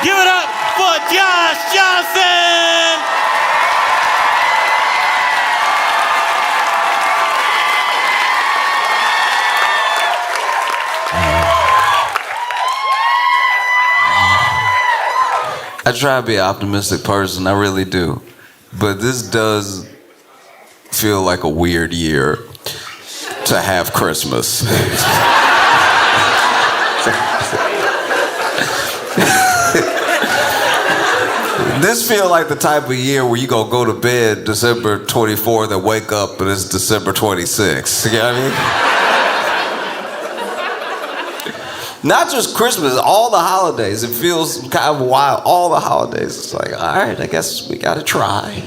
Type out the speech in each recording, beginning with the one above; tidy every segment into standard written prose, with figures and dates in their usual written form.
Give it up for Josh Johnson! I try to be an optimistic person, I really do. But this does feel like a weird year to have Christmas. This feels like the type of year where you gonna go to bed December 24th and wake up and it's December 26th. You know what I mean? Not just Christmas, all the holidays. It feels kind of wild. All the holidays. It's like, all right, I guess we gotta try.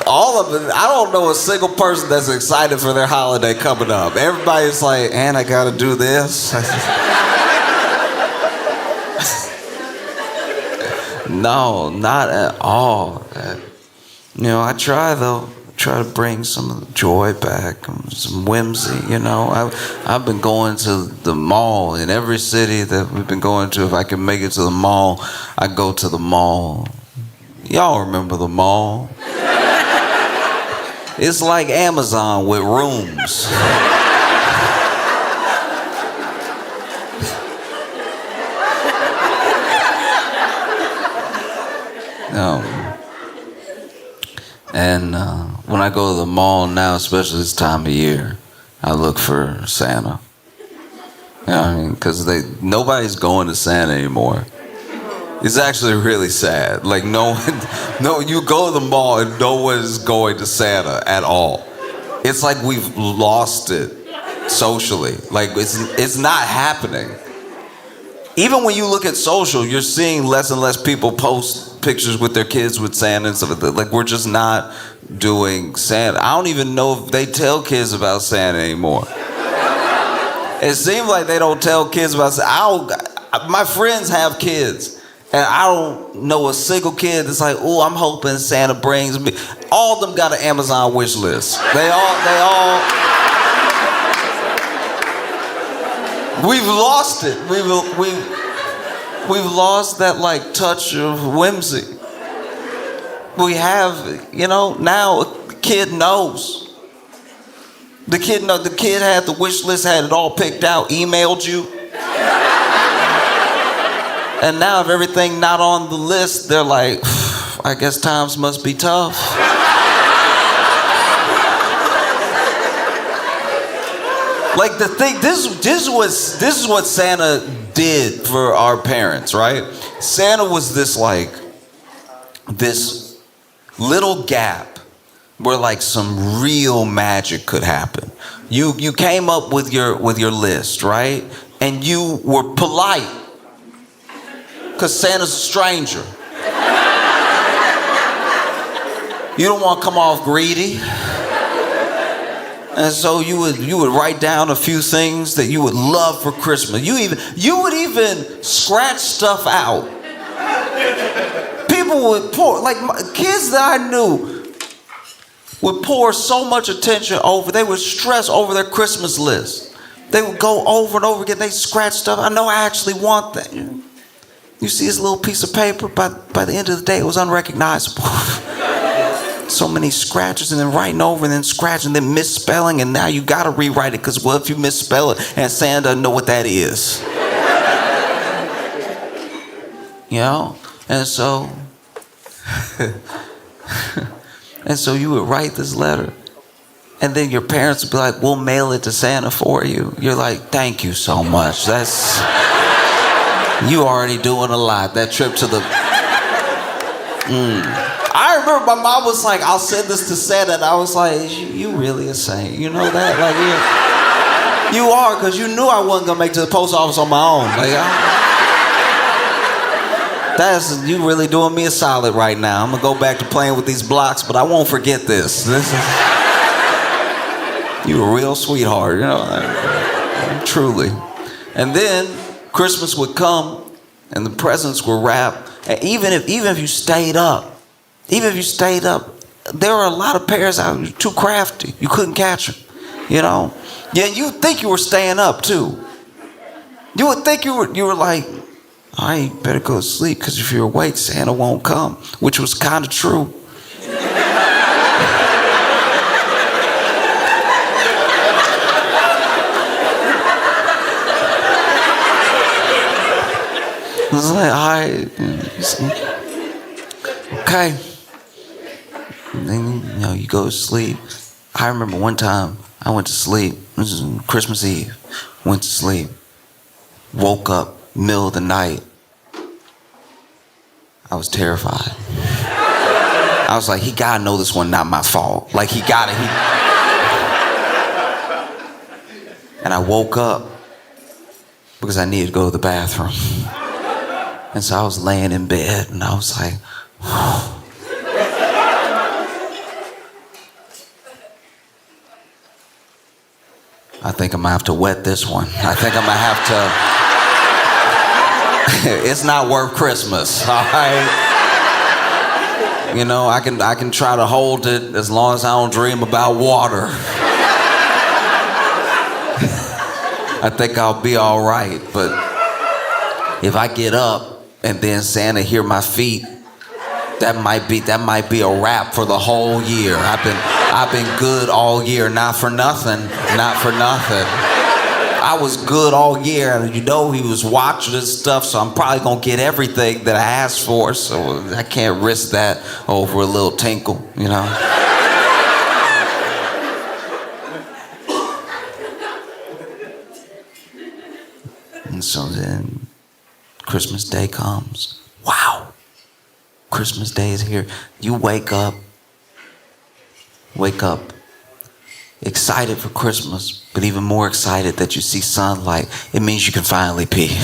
All of it. I don't know a single person that's excited for their holiday coming up. Everybody's like, and I gotta do this. No, not at all. You know, I try though. Try to bring some of the joy back, some whimsy, you know. I've been going to the mall in every city that we've been going to. If I can make it to the mall, I go to the mall. Y'all remember the mall? It's like Amazon with rooms. And when I go to the mall now, especially this time of year, I look for Santa. You know what I mean? Because nobody's going to Santa anymore. It's actually really sad. Like you go to the mall and no one's going to Santa at all. It's like we've lost it socially. Like it's not happening. Even when you look at social, you're seeing less and less people post pictures with their kids with Santa and stuff like that. Like, we're just not doing Santa. I don't even know if they tell kids about Santa anymore. It seems like they don't tell kids about Santa. My friends have kids, and I don't know a single kid that's like, oh, I'm hoping Santa brings me. All of them got an Amazon wish list. They all. We've lost it. We've lost that like touch of whimsy. We have, now a kid knows. The kid had the wish list, had it all picked out, emailed you. And now if everything not on the list, they're like, I guess times must be tough. Like the thing, this is what Santa did for our parents, right? Santa was this little gap where like some real magic could happen. You came up with your list, right? And you were polite because Santa's a stranger. You don't want to come off greedy. And so you would write down a few things that you would love for Christmas. You would even scratch stuff out. People would pour, like kids that I knew would pour so much attention over, they would stress over their Christmas list. They would go over and over again, they scratch stuff. I know I actually want that. You see this little piece of paper, by the end of the day it was unrecognizable. So many scratches and then writing over and then scratching and then misspelling, and now you gotta rewrite it because what if you misspell it and Santa doesn't know what that is? And so you would write this letter and then your parents would be like, we'll mail it to Santa for you. You're like, thank you so much. You already doing a lot. That trip to the I remember my mom was like, I'll send this to Santa, and I was like, you really a saint, you know that? Like, you are, because you knew I wasn't gonna make it to the post office on my own. Like, you really doing me a solid right now. I'm gonna go back to playing with these blocks, but I won't forget this. You a real sweetheart, truly. And then Christmas would come, and the presents were wrapped, and even if you stayed up, there were a lot of parents out there too crafty. You couldn't catch them, Yeah, you think you were staying up too. You would think you were like, all right, you better go to sleep, because if you're awake, Santa won't come, which was kind of true. I was like, all right, okay. And then, you go to sleep. I remember one time I went to sleep. This was Christmas Eve. Went to sleep. Woke up middle of the night. I was terrified. I was like, he gotta know this one not my fault. Like, he gotta. And I woke up because I needed to go to the bathroom. And so I was laying in bed and I was like, I think I'm gonna have to wet this one. I think I'm gonna have to. It's not worth Christmas, all right? I can try to hold it as long as I don't dream about water. I think I'll be all right, but if I get up and then Santa hear my feet, that might be a wrap for the whole year. I've been good all year, not for nothing. I was good all year, and he was watching this stuff, so I'm probably gonna get everything that I asked for, so I can't risk that over a little tinkle, And so then Christmas Day comes. Wow. Christmas Day is here. You wake up excited for Christmas, but even more excited that you see sunlight. It means you can finally pee.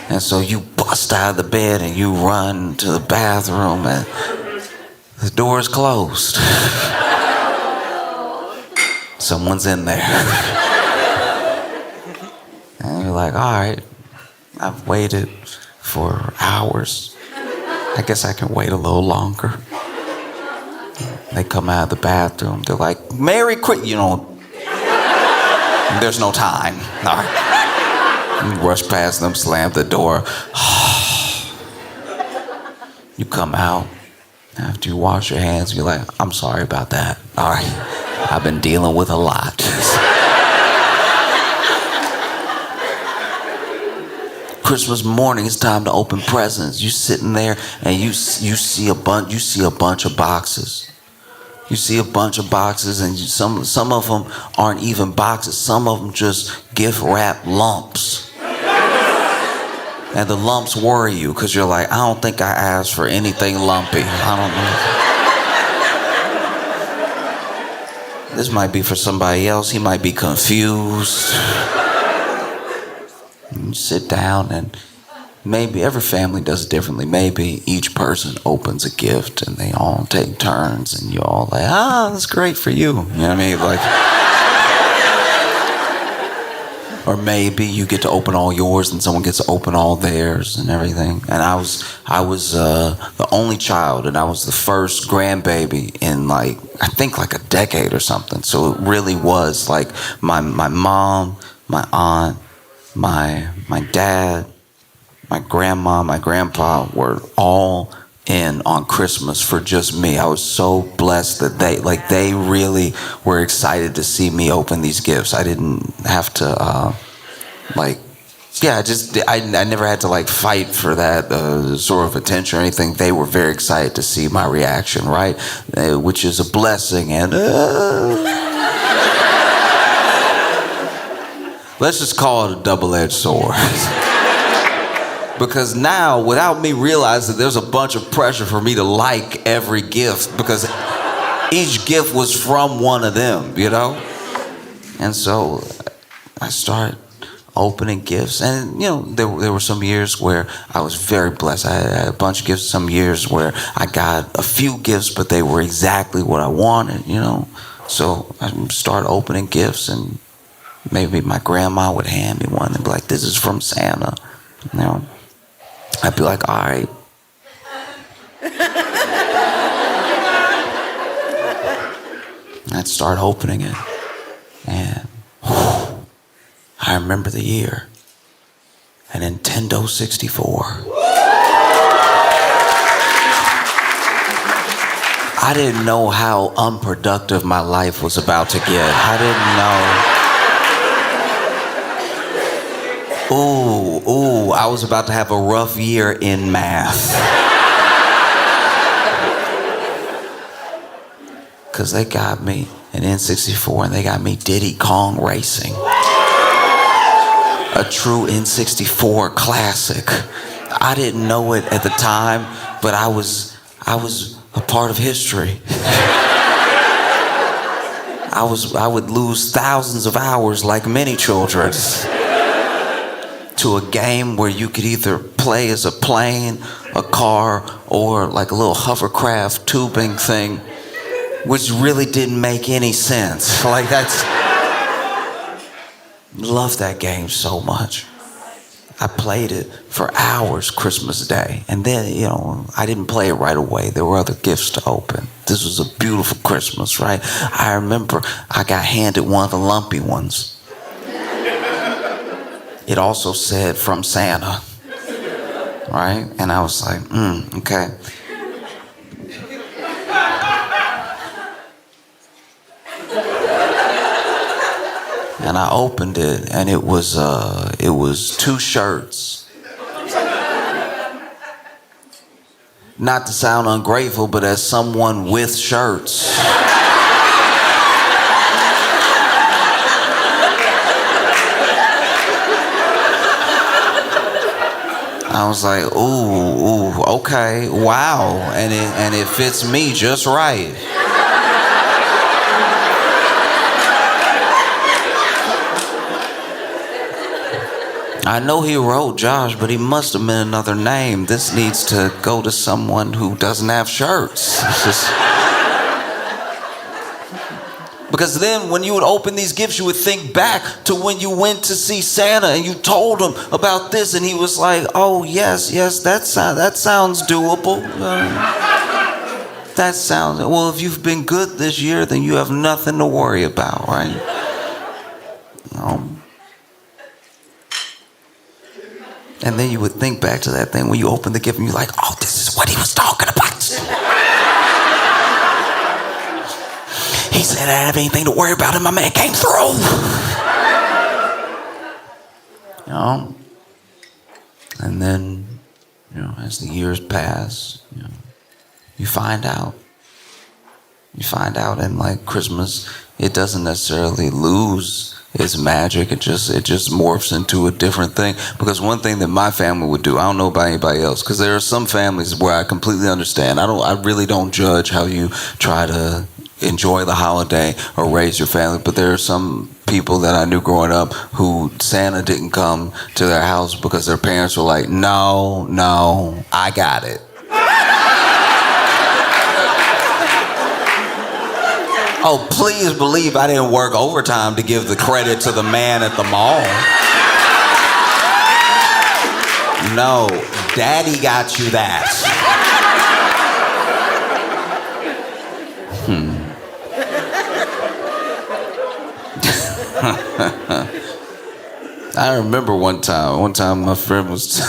And so you bust out of the bed and you run to the bathroom and the door is closed. Someone's in there. And you're like, all right, I've waited for hours. I guess I can wait a little longer. They come out of the bathroom. They're like, Merry Christmas. There's no time. All right. You rush past them, slam the door. You come out. After you wash your hands, you're like, I'm sorry about that. All right. I've been dealing with a lot. Christmas morning, it's time to open presents. You sitting there and you see a bunch of boxes. You see a bunch of boxes, and some of them aren't even boxes. Some of them just gift wrap lumps. And the lumps worry you because you're like, I don't think I asked for anything lumpy. I don't know. This might be for somebody else. He might be confused. You sit down, and maybe every family does it differently. Maybe each person opens a gift and they all take turns, and you're all like, that's great for you. You know what I mean? Like, or maybe you get to open all yours and someone gets to open all theirs and everything. And I was the only child, and I was the first grandbaby in I think a decade or something. So it really was like my mom, my aunt, my dad, my grandma, my grandpa were all in on Christmas for just me. I was so blessed that they really were excited to see me open these gifts. I didn't have to I never had to fight for that sort of attention or anything. They were very excited to see my reaction, right? Which is a blessing, and let's just call it a double-edged sword. Because now, without me realizing, there's a bunch of pressure for me to like every gift, because each gift was from one of them, And so I started opening gifts, and there were some years where I was very blessed. I had a bunch of gifts. Some years where I got a few gifts, but they were exactly what I wanted. So I started opening gifts, and maybe my grandma would hand me one and be like, "This is from Santa." I'd be like, all right. I'd start opening it. And I remember the year. A Nintendo 64. I didn't know how unproductive my life was about to get. I didn't know. I was about to have a rough year in math. Because they got me an N64 and they got me Diddy Kong Racing. A true N64 classic. I didn't know it at the time, but I was a part of history. I would lose thousands of hours like many children to a game where you could either play as a plane, a car, or like a little hovercraft tubing thing, which really didn't make any sense. Like love that game so much. I played it for hours Christmas Day. And then, I didn't play it right away. There were other gifts to open. This was a beautiful Christmas, right? I remember I got handed one of the lumpy ones. It also said from Santa, right? And I was like, okay. And I opened it, and it was 2 shirts. Not to sound ungrateful, but as someone with shirts, I was like, ooh, okay, wow, and it fits me just right. I know he wrote Josh, but he must have meant another name. This needs to go to someone who doesn't have shirts. Because then when you would open these gifts, you would think back to when you went to see Santa and you told him about this, and he was like, oh, yes, that sounds doable. Well, if you've been good this year, then you have nothing to worry about, right? And then you would think back to that thing when you open the gift and you're like, oh, this is what he was talking about. He said I didn't have anything to worry about and my man came through. And then, as the years pass, you find out. You find out, and like Christmas, it doesn't necessarily lose its magic. It just morphs into a different thing. Because one thing that my family would do, I don't know about anybody else, because there are some families where I completely understand. I really don't judge how you try to enjoy the holiday or raise your family, but there are some people that I knew growing up who Santa didn't come to their house because their parents were like, no, I got it. Oh, please believe I didn't work overtime to give the credit to the man at the mall. No, Daddy got you that. I remember one time my friend was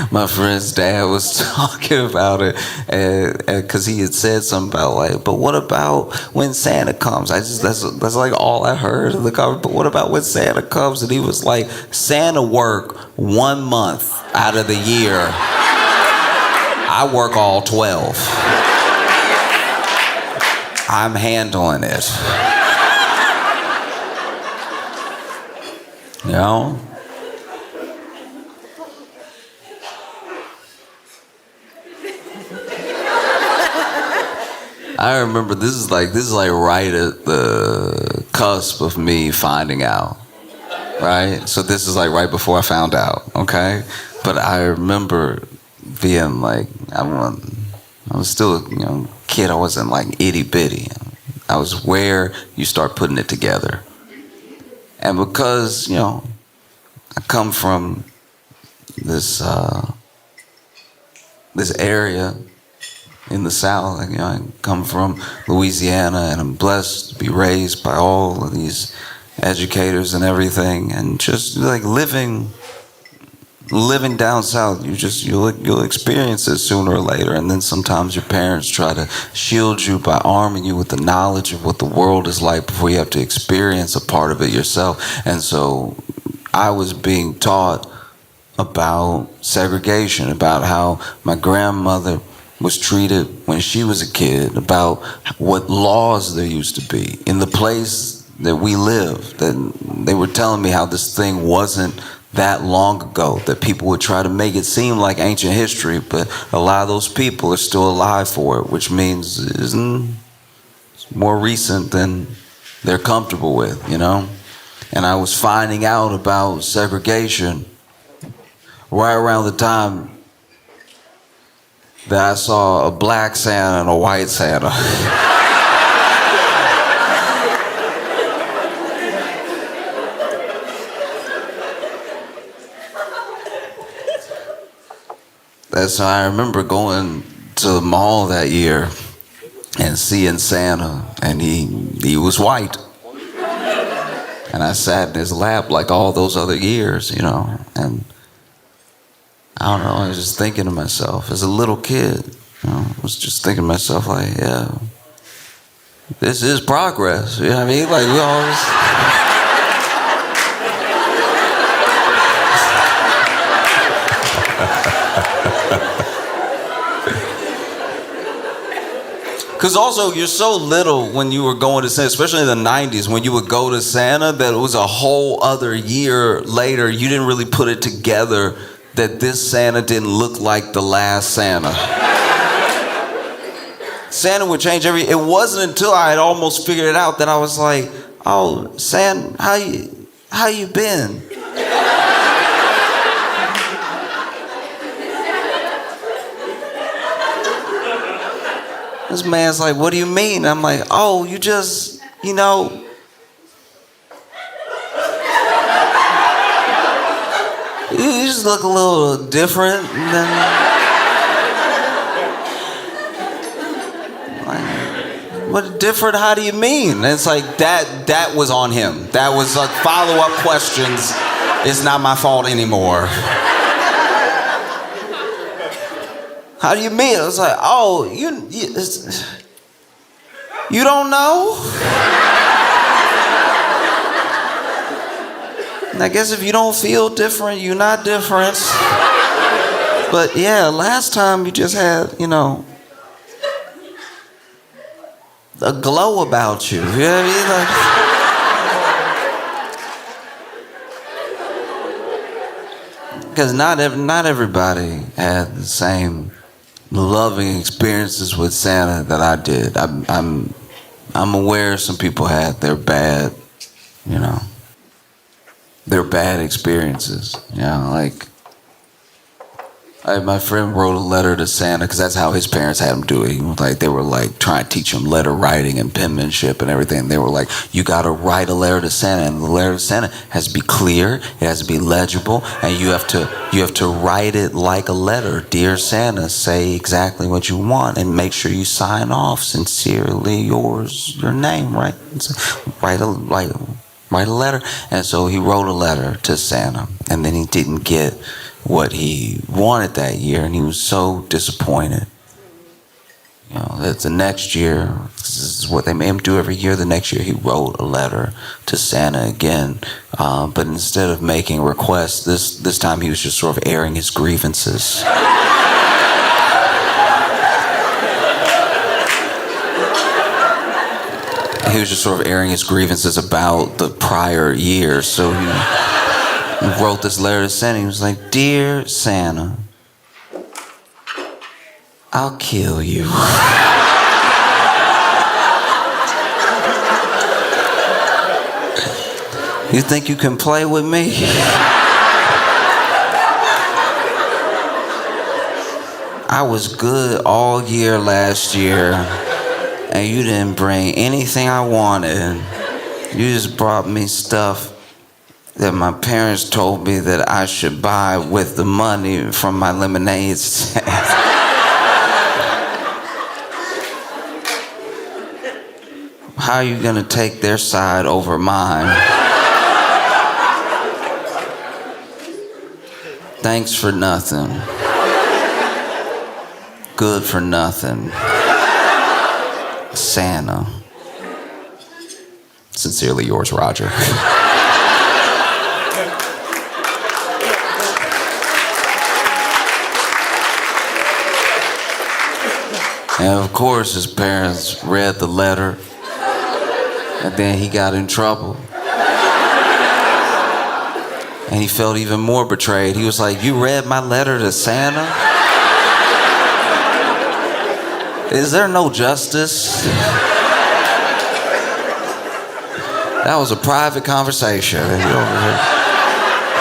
my friend's dad was talking about it, and because he had said something about like, but what about when Santa comes? That's like all I heard in the conversation. But what about when Santa comes? And he was like, Santa work 1 month out of the year. I work all 12. I'm handling it. I remember this is like right at the cusp of me finding out, right? So this is like right before I found out, okay? But I remember being like, I was still a young kid. I wasn't like itty bitty. I was where you start putting it together. And because, I come from this area in the South, I come from Louisiana, and I'm blessed to be raised by all of these educators and everything, and just like living down south, you'll experience it sooner or later. And then sometimes your parents try to shield you by arming you with the knowledge of what the world is like before you have to experience a part of it yourself. And so I was being taught about segregation, about how my grandmother was treated when she was a kid, about what laws there used to be in the place that we live. That they were telling me how this thing wasn't that long ago, that people would try to make it seem like ancient history, but a lot of those people are still alive for it, which means it's more recent than they're comfortable with, you know? And I was finding out about segregation right around the time that I saw a black Santa and a white Santa. So I remember going to the mall that year and seeing Santa, and he was white. And I sat in his lap like all those other years, you know, and I don't know, I was just thinking to myself, as a little kid, you know, I was just thinking to myself, like, yeah, this is progress, you know what I mean? Like, we always... Because also, you're so little when you were going to Santa, especially in the 90s, when you would go to Santa, that it was a whole other year later. You didn't really put it together that this Santa didn't look like the last Santa. Santa would change it wasn't until I had almost figured it out that I was like, oh, Santa, how you been? This man's like, what do you mean? I'm like, oh, you just, you know, you just look a little different than, like, what different, how do you mean? And it's like, that was on him. That was like follow-up questions. It's not my fault anymore. How do you mean? I was like, oh, you don't know? And I guess if you don't feel different, you're not different. But yeah, last time you just had, you know, a glow about you. You know what I mean? Like, because not everybody had the same loving experiences with Santa that I did. I'm aware some people had their bad, you know, their bad experiences. You know, like my friend wrote a letter to Santa because that's how his parents had him do it. Like they were like trying to teach him letter writing and penmanship and everything. They were like, you got to write a letter to Santa, and the letter to Santa has to be clear, it has to be legible, and you have to write it like a letter. Dear Santa, say exactly what you want, and make sure you sign off sincerely yours, your name, right? Write a letter. And so he wrote a letter to Santa, and then he didn't get what he wanted that year, and he was so disappointed. You know, that the next year, this is what they made him do every year. The next year, he wrote a letter to Santa again, but instead of making requests, this time he was just sort of airing his grievances. He was just sort of airing his grievances about the prior year. So he wrote this letter to Santa. He was like, Dear Santa, I'll kill you. You think you can play with me? I was good all year last year, and you didn't bring anything I wanted. You just brought me stuff that my parents told me that I should buy with the money from my lemonade stand. How are you gonna take their side over mine? Thanks for nothing. Good for nothing. Santa. Sincerely yours, Roger. And of course, his parents read the letter, and then he got in trouble. And he felt even more betrayed. He was like, "You read my letter to Santa? Is there no justice?" That was a private conversation.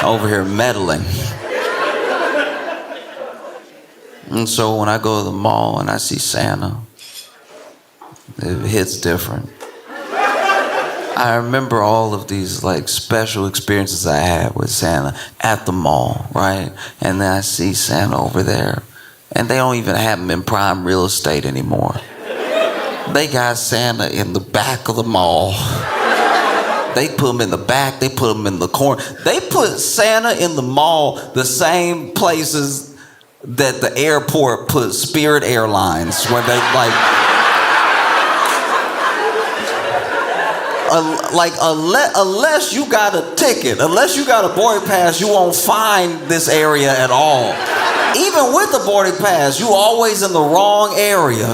Over here meddling. And so when I go to the mall and I see Santa, it hits different. I remember all of these like special experiences I had with Santa at the mall, right? And then I see Santa over there, and they don't even have him in prime real estate anymore. They got Santa in the back of the mall. They put him in the back, they put him in the corner. They put Santa in the mall the same places that the airport put Spirit Airlines when they unless you got a ticket, unless you got a boarding pass, you won't find this area at all. Even with the boarding pass, you always in the wrong area.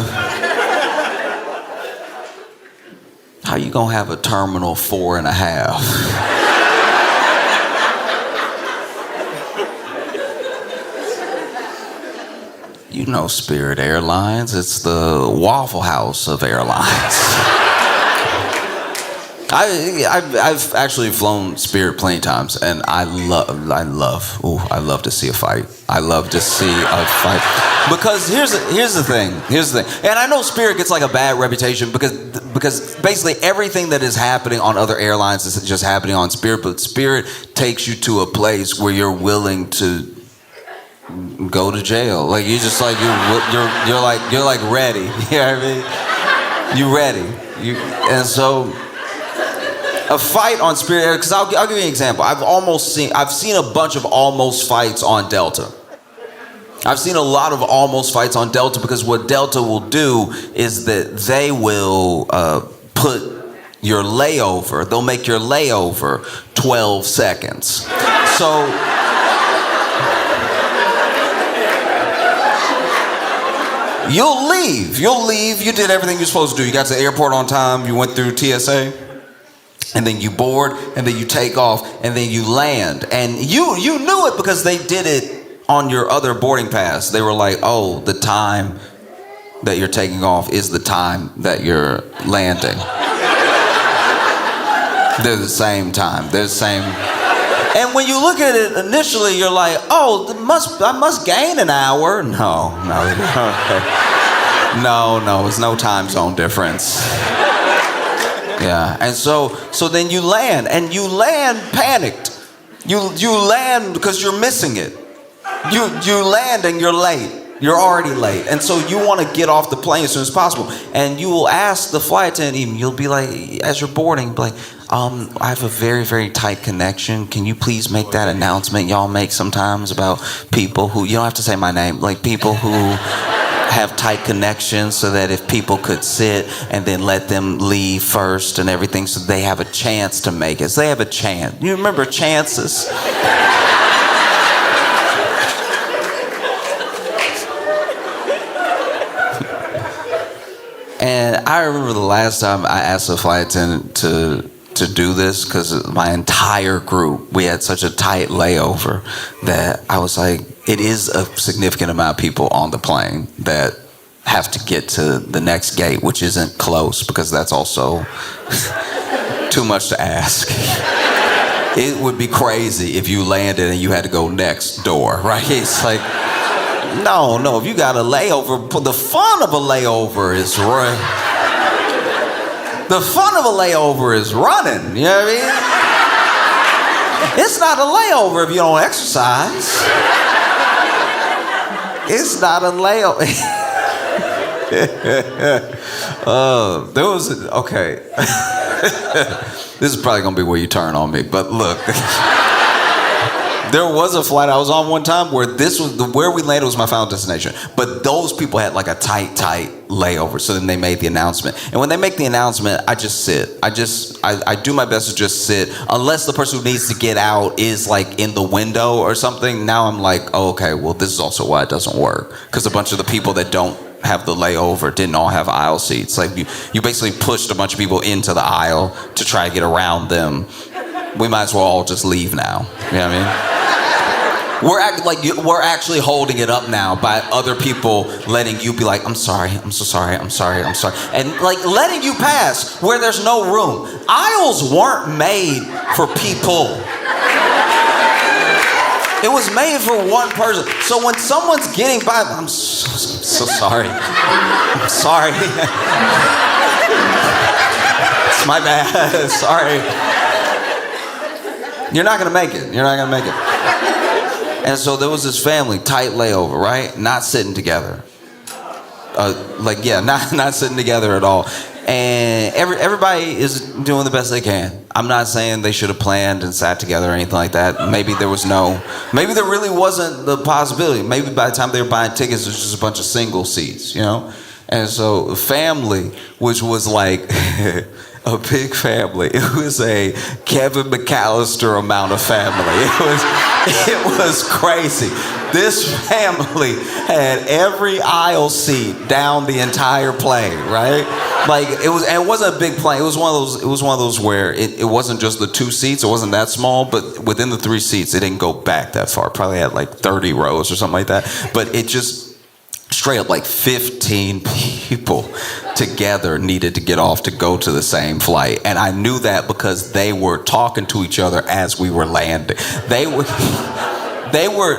How you gonna have a terminal 4.5? You know Spirit Airlines, it's the Waffle House of airlines. I've actually flown Spirit plenty times, and I love to see a fight. I love to see a fight. Because here's the thing. And I know Spirit gets like a bad reputation because basically everything that is happening on other airlines is just happening on Spirit, but Spirit takes you to a place where you're willing to go to jail. Like you're just like you're like ready. You know what I mean? You ready. And so a fight on Spirit Air, because I'll give you an example. I've seen a bunch of almost fights on Delta. I've seen a lot of almost fights on Delta because what Delta will do is that they will put your layover, they'll make your layover 12 seconds. So you'll leave, you did everything you're supposed to do. You got to the airport on time, you went through TSA, and then you board, and then you take off, and then you land. And you knew it because they did it on your other boarding pass. They were like, oh, the time that you're taking off is the time that you're landing. They're the same time. They're the same. And when you look at it initially, you're like, oh, I must gain an hour. No, it's no time zone difference. Yeah, and so then you land panicked. You land because you're missing it. You land and you're late. You're already late. And so you want to get off the plane as soon as possible. And you will ask the flight attendant, you'll be like, as you're boarding, be like, I have a very, very tight connection. Can you please make that announcement y'all make sometimes about people who, you don't have to say my name, like people who have tight connections so that if people could sit and then let them leave first and everything so they have a chance to make it. So they have a chance. You remember chances? And I remember the last time I asked the flight attendant to do this because my entire group, we had such a tight layover that I was like, it is a significant amount of people on the plane that have to get to the next gate, which isn't close because that's also too much to ask. It would be crazy if you landed and you had to go next door, right? It's like, no, if you got a layover, the fun of a layover is the fun of a layover is running, you know what I mean? It's not a layover if you don't exercise. It's not a layover. Okay. This is probably gonna be where you turn on me, but look. There was a flight I was on one time where where we landed was my final destination. But those people had like a tight layover. So then they made the announcement. And when they make the announcement, I just sit. I do my best to just sit. Unless the person who needs to get out is like in the window or something. Now I'm like, oh, okay, well, this is also why it doesn't work. Because a bunch of the people that don't have the layover didn't all have aisle seats. Like you basically pushed a bunch of people into the aisle to try to get around them. We might as well all just leave now. You know what I mean? We're actually holding it up now by other people letting you be like, I'm sorry, I'm so sorry, I'm sorry, I'm sorry. And like letting you pass where there's no room. Aisles weren't made for people. It was made for one person. So when someone's getting by, I'm so sorry. I'm sorry. It's my bad. Sorry. You're not gonna make it. You're not gonna make it. And so there was this family, tight layover, right? Not sitting together. Not sitting together at all. And everybody is doing the best they can. I'm not saying they should have planned and sat together or anything like that. Maybe there really wasn't the possibility. Maybe by the time they were buying tickets, it was just a bunch of single seats, you know? And so the family, which was like a big family, it was a Kevin McAllister amount of family. It was crazy. This family had every aisle seat down the entire plane, right? Like it wasn't a big plane. It was one of those where it wasn't just the two seats. It wasn't that small, but within the three seats, it didn't go back that far. Probably had like 30 rows or something like that. But it just straight up like 15 people together needed to get off to go to the same flight. And I knew that because they were talking to each other as we were landing. They were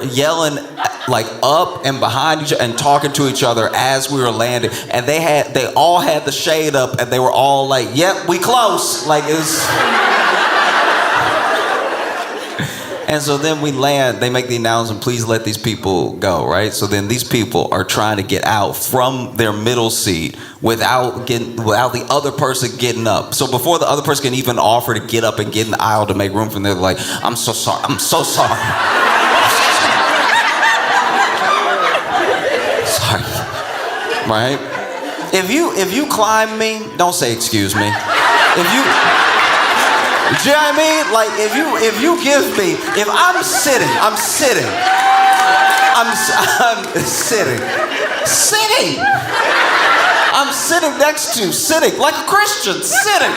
yelling like up and behind each other and talking to each other as we were landing. And they all had the shade up and they were all like, yep, we close. Like it was... And so then we land, they make the announcement, please let these people go, right? So then these people are trying to get out from their middle seat without the other person getting up. So before the other person can even offer to get up and get in the aisle to make room for them, they're like, I'm so sorry, I'm so sorry. Sorry, right? If you climb me, don't say excuse me. Do you know what I mean? Like if you give me, if I'm sitting. I'm sitting. I'm sitting next to, like a Christian, sitting.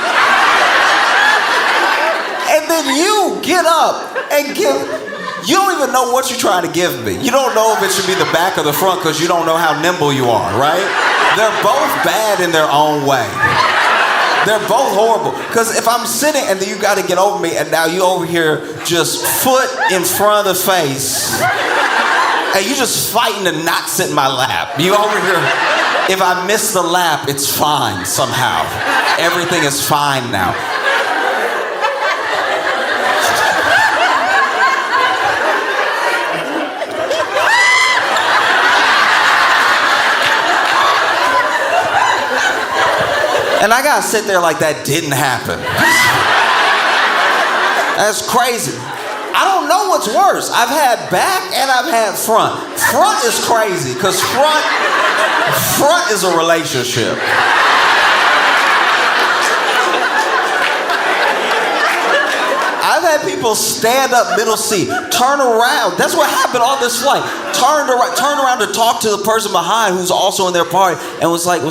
And then you get up and you don't even know what you're trying to give me. You don't know if it should be the back or the front because you don't know how nimble you are, right? They're both bad in their own way. They're both horrible. Because if I'm sitting and then you got to get over me and now you over here just foot in front of the face and you just fighting to not sit in my lap. You over here, if I miss the lap, it's fine somehow. Everything is fine now. And I gotta sit there like that didn't happen. That's crazy. I don't know what's worse. I've had back and I've had front. Front is crazy, because front is a relationship. I've had people stand up middle seat, turn around. That's what happened on this flight. Turn around to talk to the person behind who's also in their party, and was like,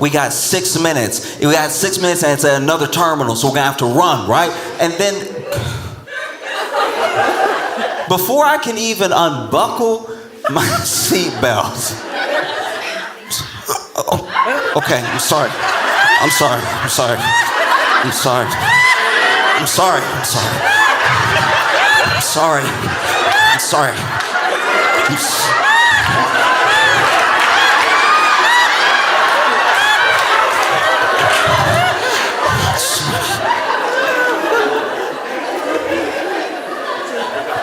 we got 6 minutes. We got 6 minutes, and it's at another terminal, so we're gonna have to run, right? And then, before I can even unbuckle my seatbelt, okay, I'm sorry. I'm sorry. I'm sorry. I'm sorry. I'm sorry. I'm sorry. I'm sorry. I'm sorry.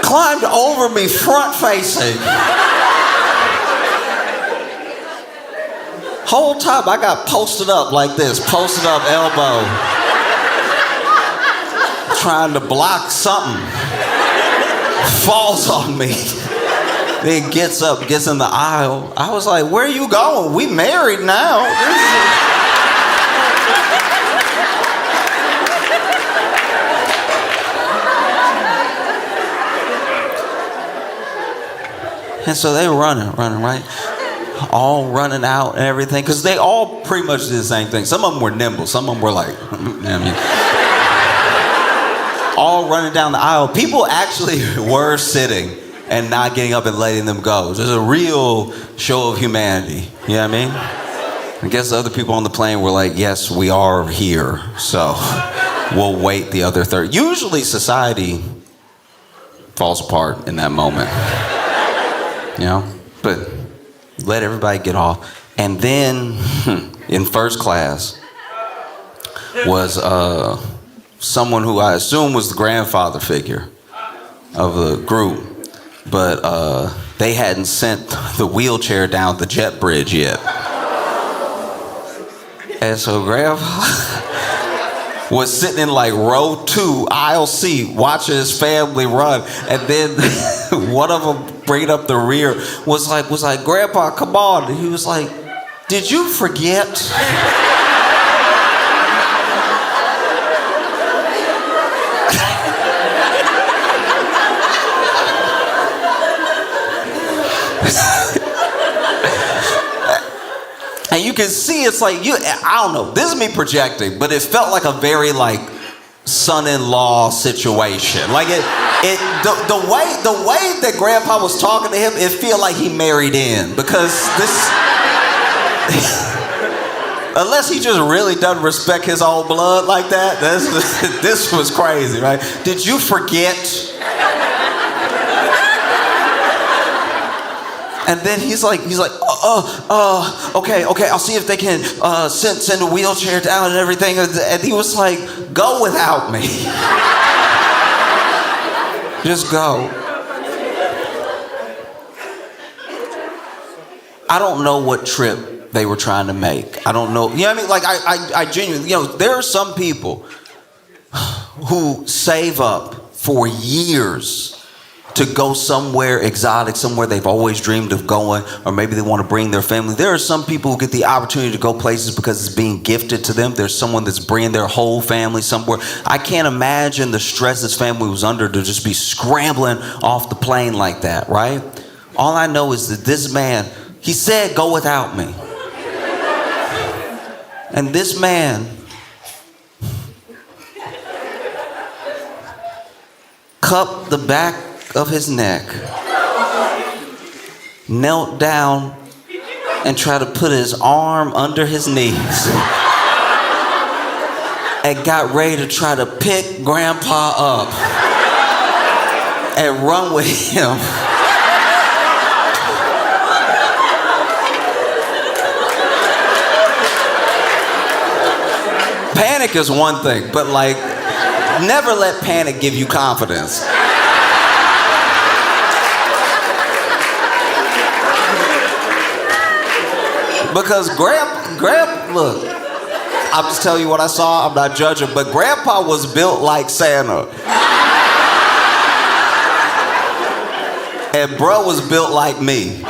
Climbed over me front facing. Whole time I got posted up like this, posted up elbow. Trying to block something. falls on me. Then gets up, gets in the aisle. I was like, where are you going? We married now. And so they were running, right? All running out and everything, because they all pretty much did the same thing. Some of them were nimble, some of them were like, you know what I mean? All running down the aisle. People actually were sitting and not getting up and letting them go. There's a real show of humanity, you know what I mean? I guess the other people on the plane were like, yes, we are here, so we'll wait the other 30. Usually society falls apart in that moment. You know, but let everybody get off. And then in first class was someone who I assume was the grandfather figure of the group, but they hadn't sent the wheelchair down the jet bridge yet. And so grandpa was sitting in like row 2, aisle C, watching his family run, and then one of them bringing up the rear was like, Grandpa, come on. And he was like, did you forget? And you can see it's like, I don't know, this is me projecting, but it felt like a very like son-in-law situation. Like the way that Grandpa was talking to him, it felt like he married in, because this, unless he just really doesn't respect his own blood like that, this was crazy, right? Did you forget? And then he's like, okay, I'll see if they can send a wheelchair down and everything. And he was like, go without me. Just go. I don't know what trip they were trying to make. I don't know. You know what I mean? Like, I genuinely, there are some people who save up for years to go somewhere exotic, somewhere they've always dreamed of going, or maybe they want to bring their family. There are some people who get the opportunity to go places because it's being gifted to them. There's someone that's bringing their whole family somewhere. I can't imagine the stress this family was under to just be scrambling off the plane like that, right? All I know is that this man, he said, go without me. And this man cupped the back of his neck, knelt down and tried to put his arm under his knees and got ready to try to pick Grandpa up and run with him. Panic is one thing, but like, never let panic give you confidence. Because look, I'll just tell you what I saw, I'm not judging, but Grandpa was built like Santa. And bro was built like me.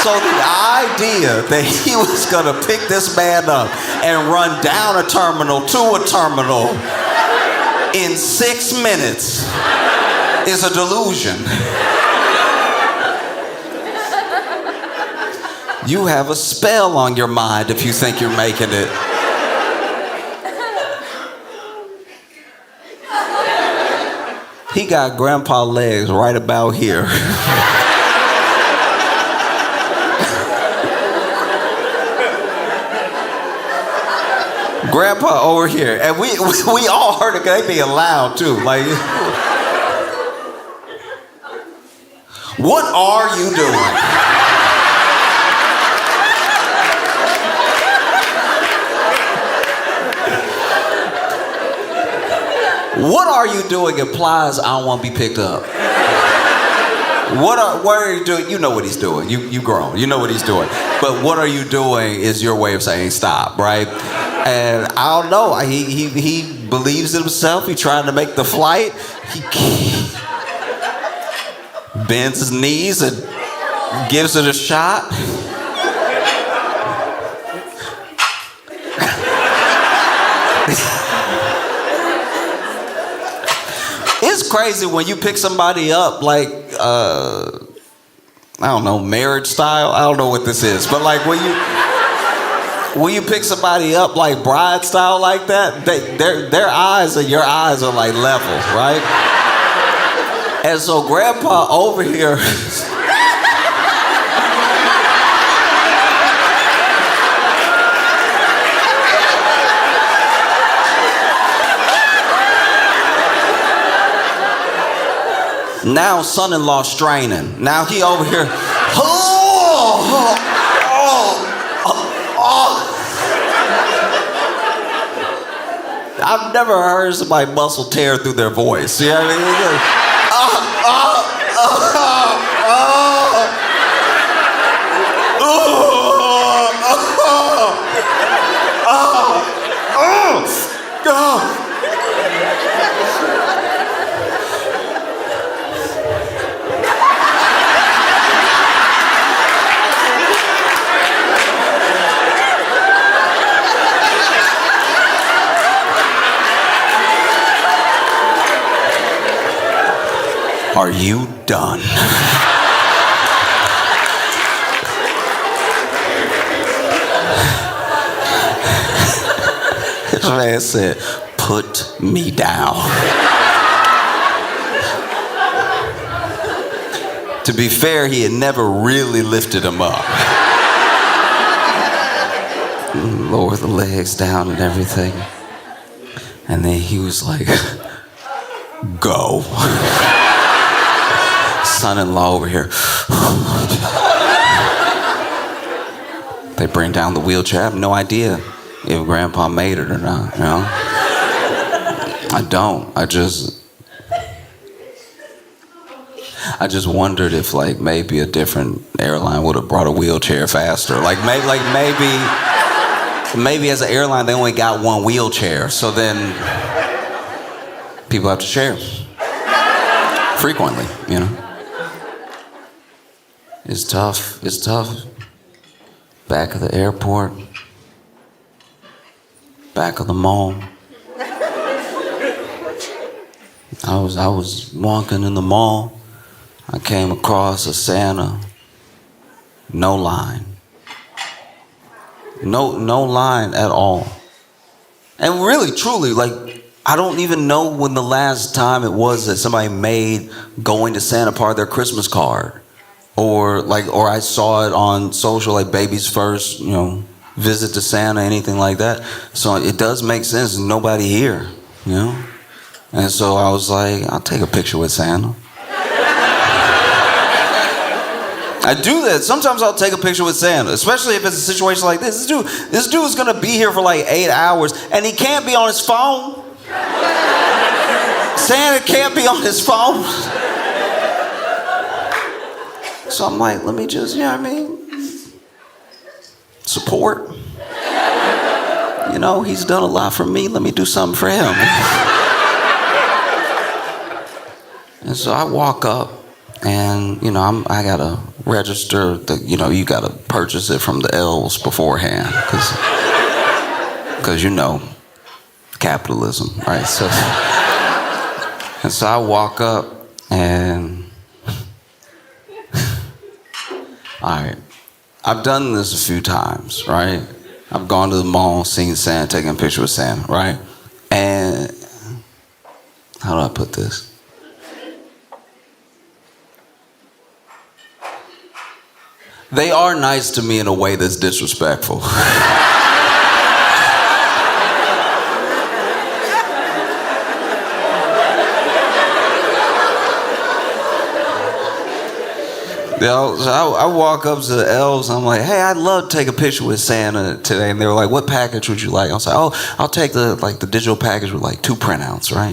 So the idea that he was gonna pick this man up and run down a terminal to a terminal in 6 minutes is a delusion. You have a spell on your mind if you think you're making it. He got Grandpa legs right about here. Grandpa over here. And we all heard it, they being loud too. Like, what are you doing? What are you doing implies I don't want to be picked up. What are you doing? You know what he's doing. You grown. You know what he's doing. But what are you doing is your way of saying stop, right? And I don't know. He believes in himself. He's trying to make the flight. bends his knees and gives it a shot. It's crazy when you pick somebody up like, I don't know, marriage style. I don't know what this is, but like when you pick somebody up like bride style like that, their eyes and your eyes are like level, right? And so Grandpa over here. Now son-in-law straining. Now he over here. I've never heard somebody muscle tear through their voice. You know what I mean? Are you done? This man said, put me down. To be fair, he had never really lifted him up. Lower the legs down and everything. And then he was like, go. Son-in-law over here. They bring down the wheelchair. I have no idea if Grandpa made it or not, you know? I don't. I just wondered if like maybe a different airline would have brought a wheelchair faster. Maybe as an airline they only got one wheelchair, so then people have to share frequently, you know? It's tough. It's tough. Back of the airport. Back of the mall. I was walking in the mall. I came across a Santa. No line. No line at all. And really, truly, like, I don't even know when the last time it was that somebody made going to Santa part of their Christmas card. Or I saw it on social, like Baby's First, you know, visit to Santa, anything like that. So it does make sense. There's nobody here, you know? And so I was like, I'll take a picture with Santa. I do that. Sometimes I'll take a picture with Santa, especially if it's a situation like this. This dude's gonna be here for like 8 hours, and he can't be on his phone. Santa can't be on his phone. So I'm like, let me just, you know what I mean? Support. You know, he's done a lot for me. Let me do something for him. And so I walk up, and, you know, I gotta register, you know, you gotta purchase it from the L's beforehand. Because you know, capitalism, right? So I walk up, and all right, I've done this a few times, right? I've gone to the mall, seen Santa, taking a picture with Santa, right? And how do I put this? They are nice to me in a way that's disrespectful. So I walk up to the elves, and I'm like, hey, I'd love to take a picture with Santa today. And they were like, what package would you like? I was like, oh, I'll take the digital package with like 2 printouts, right?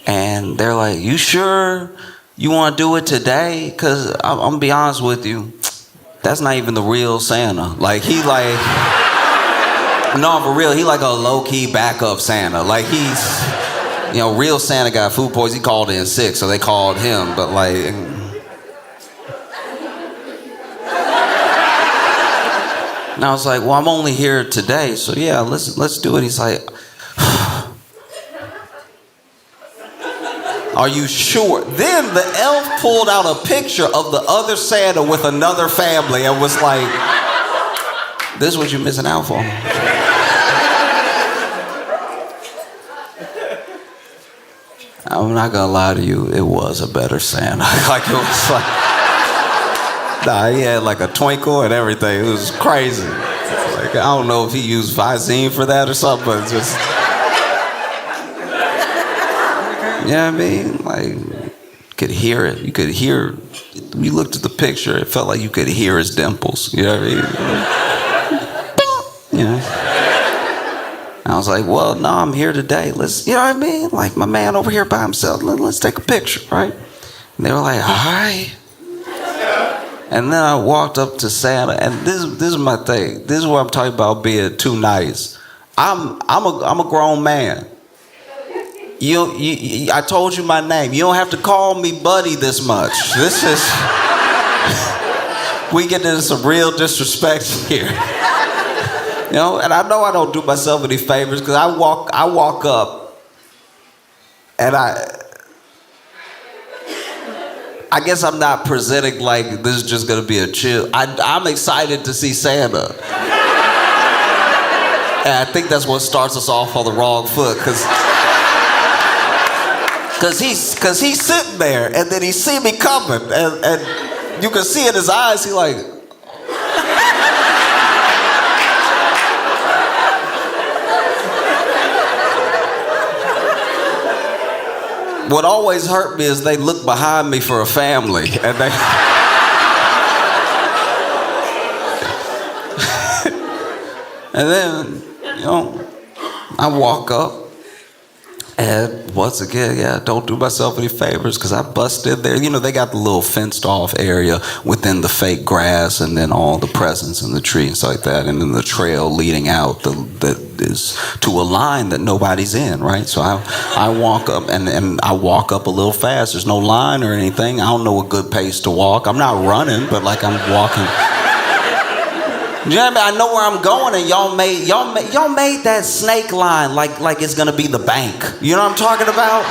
And they're like, you sure you want to do it today? Because I'm going to be honest with you, that's not even the real Santa. Like, he like, no, for real, he like a low-key backup Santa. Like, he's, you know, real Santa got food poisoning. He called in sick, so they called him. But like, And I was like, well, I'm only here today, so yeah, let's do it. He's like, are you sure? Then the elf pulled out a picture of the other Santa with another family and was like, this is what you're missing out for. I'm not gonna lie to you, it was a better Santa. Like, it was like, nah, he had like a twinkle and everything. It was crazy. Like, I don't know if he used Visine for that or something, but it's just, you know what I mean? Like, you could hear it. You could hear, when you looked at the picture, it felt like you could hear his dimples. You know what I mean? You know? I was like, well, no, I'm here today. Let's, you know what I mean? Like, my man over here by himself, let's take a picture, right? And they were like, all right. And then I walked up to Santa, and this is my thing. This is what I'm talking about being too nice. I'm a grown man. I told you my name. You don't have to call me buddy this much. This is, we get into some real disrespect here. You know, and I know I don't do myself any favors because I walk up and I guess I'm not presenting like this is just gonna be a chill. I'm excited to see Santa. And I think that's what starts us off on the wrong foot because he's sitting there and then he see me coming and you can see in his eyes he like, what always hurt me is they look behind me for a family, and they and then, you know, I walk up, and once again, yeah, don't do myself any favors because I bust in there. You know, they got the little fenced off area within the fake grass, and then all the presents in the tree and stuff like that, and then the trail leading out that is to a line that nobody's in, right? So I walk up and I walk up a little fast. There's no line or anything. I don't know a good pace to walk. I'm not running, but like I'm walking. You know what I mean? I know where I'm going, and y'all made that snake line like it's gonna be the bank. You know what I'm talking about?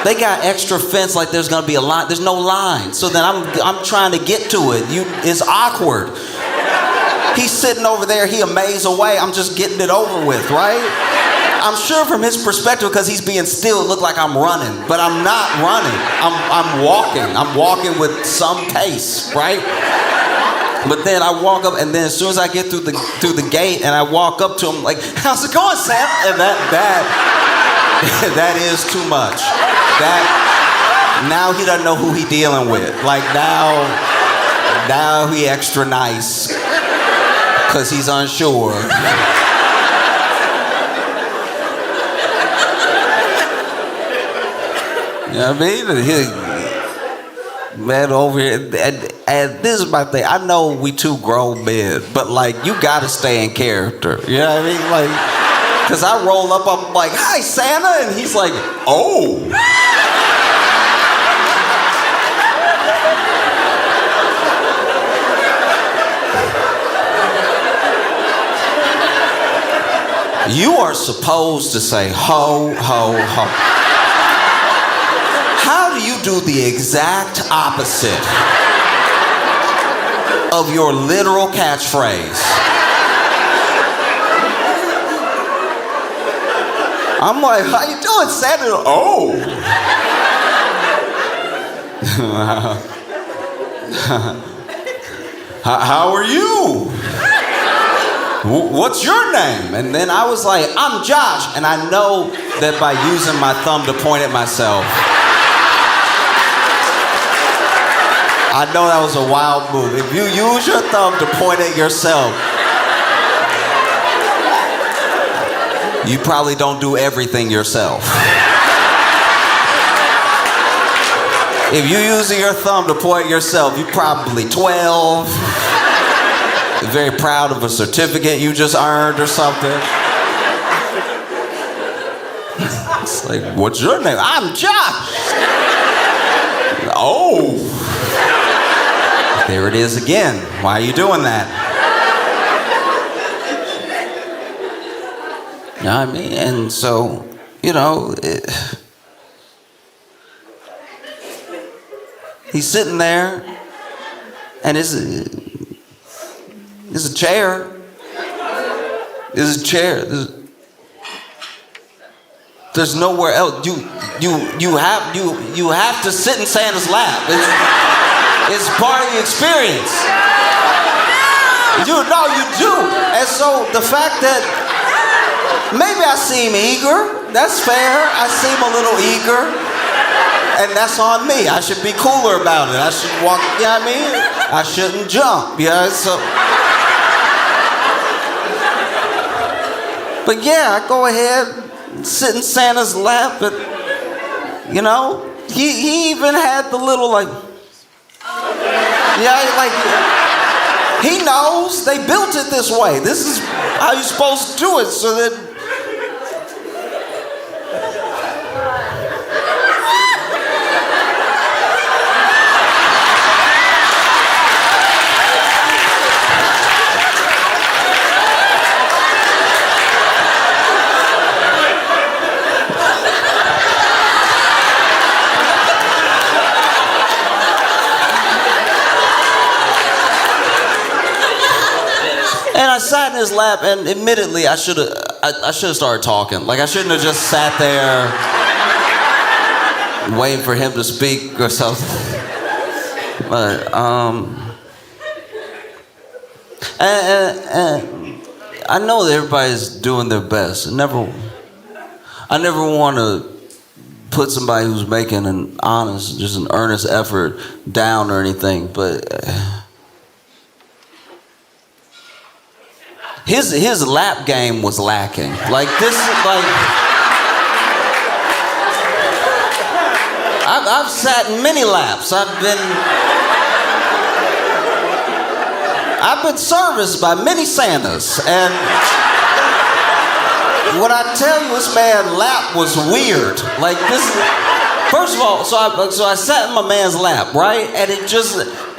They got extra fence like there's gonna be a line. There's no line. So then I'm trying to get to it. It's awkward. He's sitting over there, he a maze away. I'm just getting it over with, right? I'm sure from his perspective, because he's being still, it look like I'm running, but I'm not running. I'm walking. I'm walking with some pace, right? But then I walk up, and then as soon as I get through the gate, and I walk up to him like, "How's it going, Sam?" And that is too much. That now he doesn't know who he dealing with. Like now he extra nice. Because he's unsure. You know what I mean? Man over here, and this is my thing. I know we two grown men, but like, you gotta stay in character. You know what I mean? Like, because I roll up, I'm like, "Hi, Santa," and he's like, "Oh." You are supposed to say ho, ho, ho. How do you do the exact opposite of your literal catchphrase? I'm like, "How you doing, Santa?" "Oh." How are you? "What's your name?" And then I was like, "I'm Josh." And I know that by using my thumb to point at myself, I know that was a wild move. If you use your thumb to point at yourself, you probably don't do everything yourself. If you're using your thumb to point at yourself, you're probably 12. Very proud of a certificate you just earned or something. It's like, "What's your name?" "I'm Josh." "Oh." There it is again. Why are you doing that? You know what I mean? And so, he's sitting there, and there's a chair. There's a chair. There's nowhere else. You have to sit in Santa's lap. It's part of the experience. You do. And so the fact that maybe I seem eager, that's fair. I seem a little eager. And that's on me. I should be cooler about it. I should walk, you know what I mean? I shouldn't jump, so. But yeah, I go ahead, sit in Santa's lap, and, he even had the little, he knows they built it this way. This is how you're supposed to do it, so that. And I sat in his lap, and admittedly, I should have started talking. I shouldn't have just sat there waiting for him to speak or something. But and I know that everybody's doing their best. I never want to put somebody who's making an honest, just an earnest effort down or anything, but. His lap game was lacking. I've sat in many laps. I've been serviced by many Santas, and when I tell you this man's lap was weird, first of all, so I sat in my man's lap, right, and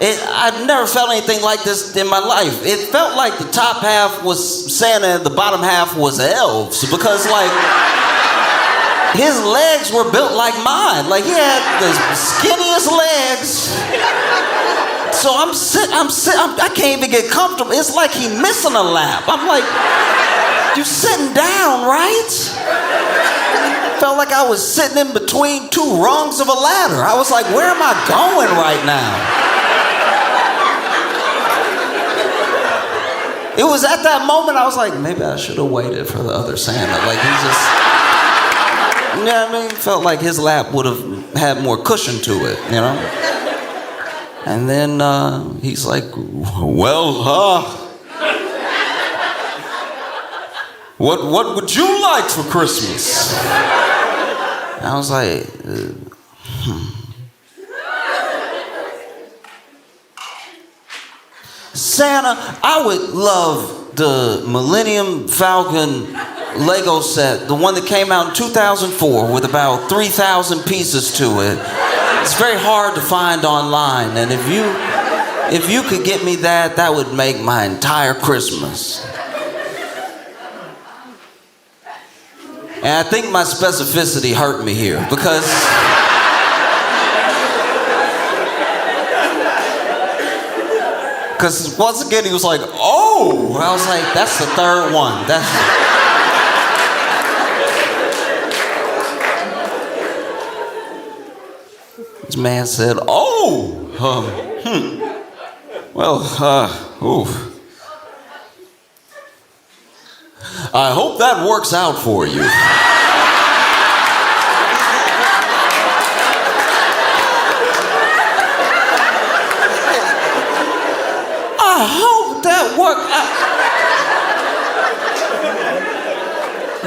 I've never felt anything like this in my life. It felt like the top half was Santa and the bottom half was elves, because his legs were built like mine. He had the skinniest legs. So I'm sitting, I can't even get comfortable. It's like he missing a lap. I'm like, you sitting down, right? Felt like I was sitting in between two rungs of a ladder. I was like, where am I going right now? It was at that moment I was like, maybe I should have waited for the other Santa. You know what I mean? Felt like his lap would have had more cushion to it, And then he's like, well, what would you like for Christmas? And I was like, Santa, I would love the Millennium Falcon Lego set, the one that came out in 2004 with about 3,000 pieces to it. It's very hard to find online, and if you could get me that, that would make my entire Christmas. And I think my specificity hurt me here, because once again he was like, oh! I was like, that's the third one. This man said, oh! Well, I hope that works out for you. I hope that works out.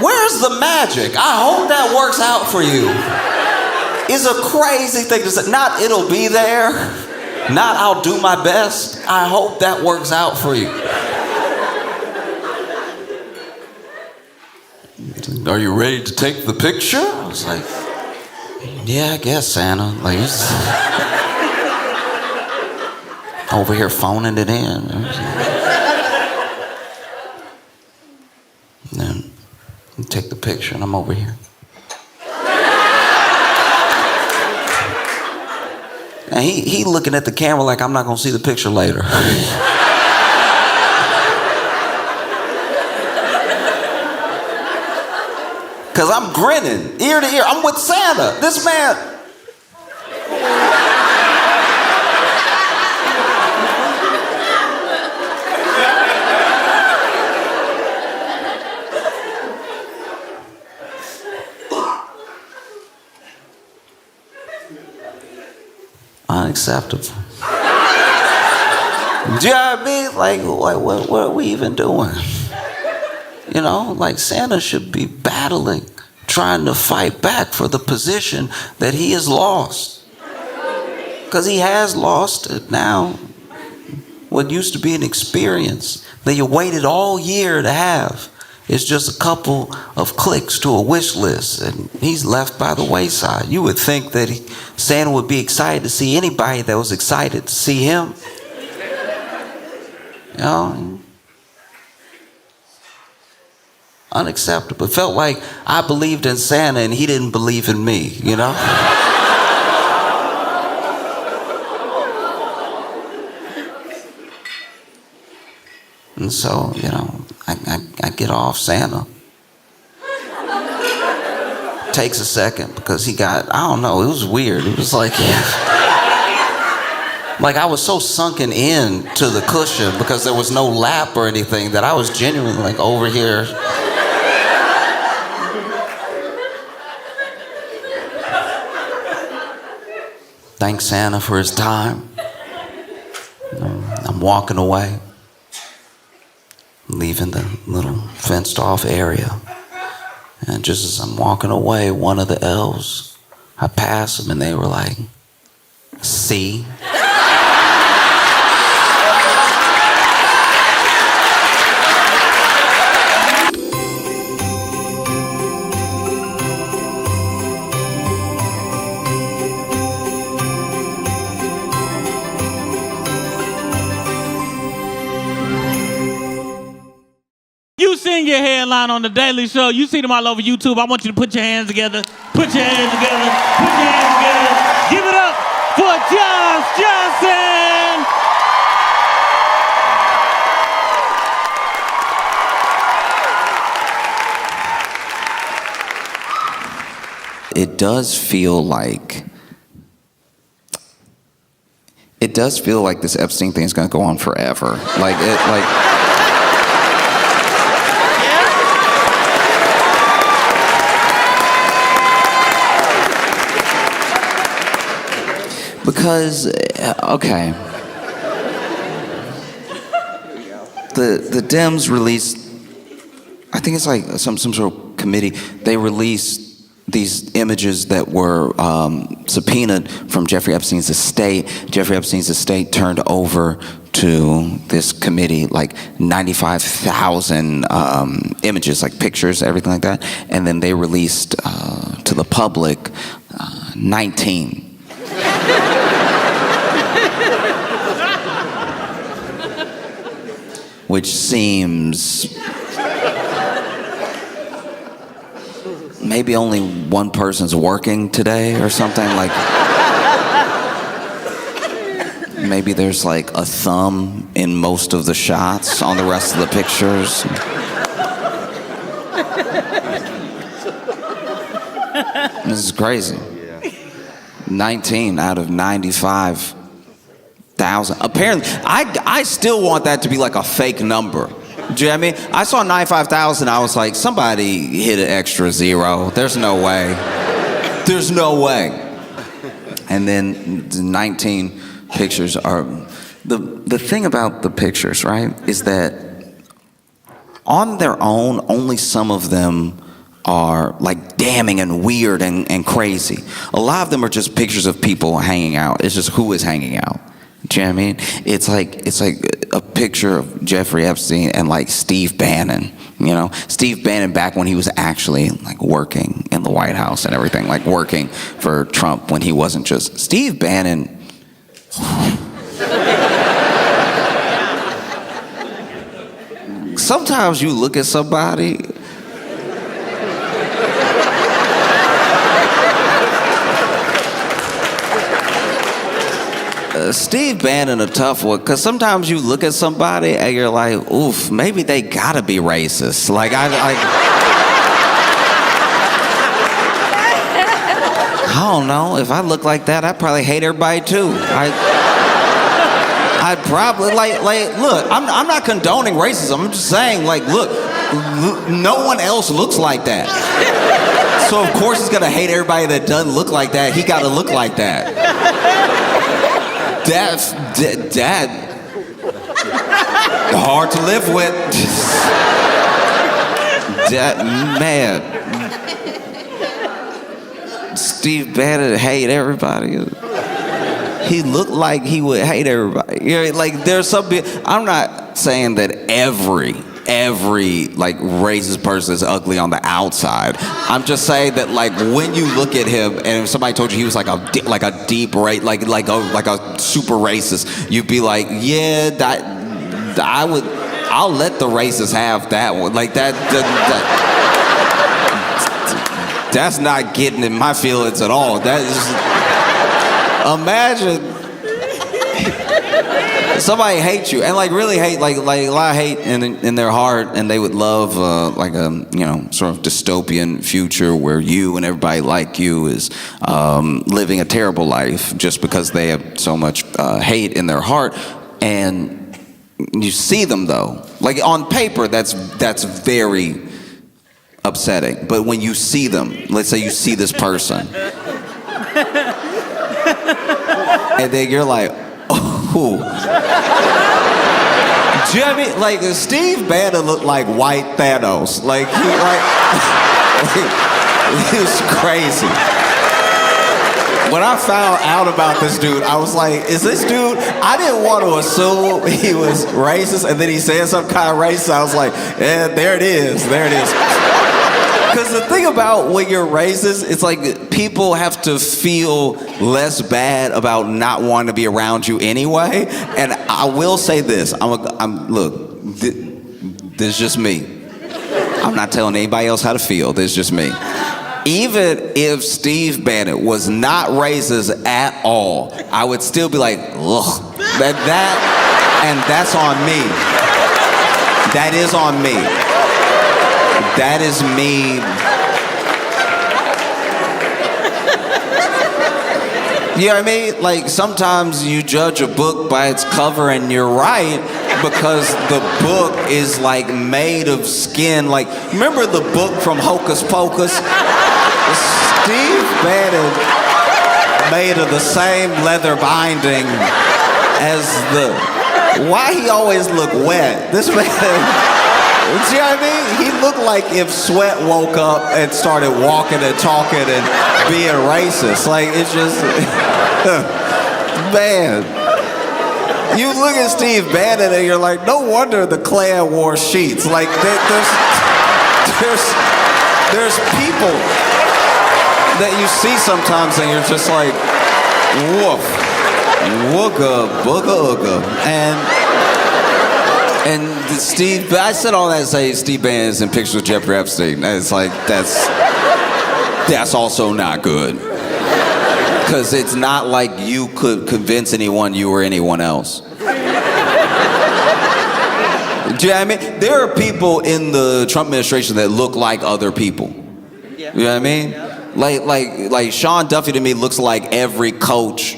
Where's the magic? I hope that works out for you. It's a crazy thing to say. Not it'll be there. Not I'll do my best. I hope that works out for you. Are you ready to take the picture? I was like, yeah, I guess, Santa. He's over here phoning it in. And then take the picture, and I'm over here. And he looking at the camera like I'm not gonna see the picture later. Cause I'm grinning ear to ear. I'm with Santa. This man. Unacceptable. Do you know what I mean? Like what are we even doing? You know, like Santa should be battling, trying to fight back for the position that he has lost. Because he has lost it now. What used to be an experience that you waited all year to have is just a couple of clicks to a wish list, and he's left by the wayside. You would think that Santa would be excited to see anybody that was excited to see him. You know? Unacceptable. It felt like I believed in Santa and he didn't believe in me, you know? And so, you know, I get off Santa. Takes a second because he got, I don't know, it was weird. It was like I was so sunken in to the cushion because there was no lap or anything that I was genuinely like over here. Thank Santa for his time. I'm walking away, leaving the little fenced off area. And just as I'm walking away, one of the elves, I passed them and they were like, see? You seen your headline on The Daily Show. You see them all over YouTube. I want you to put your hands together. Put your hands together. Put your hands together. Give it up for Josh Johnson. It does feel like this Epstein thing is going to go on forever. Because, okay, the Dems released, I think it's like some sort of committee, they released these images that were subpoenaed from Jeffrey Epstein's estate. Jeffrey Epstein's estate turned over to this committee like 95,000 images, like pictures, everything like that, and then they released to the public 19. Which seems maybe only one person's working today or something. Like maybe there's like a thumb in most of the shots on the rest of the pictures. This is crazy. 19 out of 95,000. Apparently, I still want that to be like a fake number. Do you know what I mean? I saw 95,000. I was like, somebody hit an extra zero. There's no way. There's no way. And then the 19 pictures are the thing about the pictures, right? Is that on their own, only some of them are like damning and weird and crazy. A lot of them are just pictures of people hanging out. It's just who is hanging out. Do you know what I mean? It's like a picture of Jeffrey Epstein and like Steve Bannon. You know, Steve Bannon back when he was actually like working in the White House and everything, like working for Trump when he wasn't just Steve Bannon. Sometimes you look at somebody Steve Bannon a tough one, because sometimes you look at somebody and you're like, oof, maybe they gotta be racist. Like, I don't know. If I look like that, I'd probably hate everybody too. I'd probably, look, I'm not condoning racism. I'm just saying, like, look, no one else looks like that. So, of course, he's gonna hate everybody that doesn't look like that. He gotta look like that. That's hard to live with. Man. Steve Bannon hate everybody. He looked like he would hate everybody. You know, like there's some. I'm not saying that every like racist person is ugly on the outside. I'm just saying that like when you look at him, and if somebody told you he was like a deep like a super racist, you'd be like, yeah, I'll let the racists have that one. Like that's not getting in my feelings at all. That is, imagine somebody hates you and like really hate, like a lot of hate in their heart, and they would love like a sort of dystopian future where you and everybody like you is living a terrible life just because they have so much hate in their heart. And you see them though, like on paper, that's very upsetting. But when you see them, let's say you see this person, and then you're like, oh. Do you know what I mean? Like Steve Bannon looked like white Thanos. Like he was crazy. When I found out about this dude, I was like, is this dude? I didn't want to assume he was racist, and then he said some kind of racist. I was like, yeah, there it is. Because the thing about when you're racist, it's like people have to feel less bad about not wanting to be around you anyway. And I will say this: look, this is just me. I'm not telling anybody else how to feel. This is just me. Even if Steve Bannon was not racist at all, I would still be like, ugh, and that's on me. That is on me. That is me. You know what I mean? Like sometimes you judge a book by its cover, and you're right, because the book is like made of skin. Like, remember the book from Hocus Pocus? Steve Bannon made of the same leather binding as why he always look wet? This man, see what I mean? He looked like if Sweat woke up and started walking and talking and being racist. Like, it's just, man. You look at Steve Bannon and you're like, no wonder the Klan wore sheets. Like, there's people that you see sometimes and you're just like, woof, wooga, booga, ooga. And Steve, I said all that to say Steve Bannon is in pictures with Jeffrey Epstein. It's like, that's also not good. Because it's not like you could convince anyone you were anyone else. Do you know what I mean? There are people in the Trump administration that look like other people. Yeah. You know what I mean? Like Sean Duffy to me looks like every coach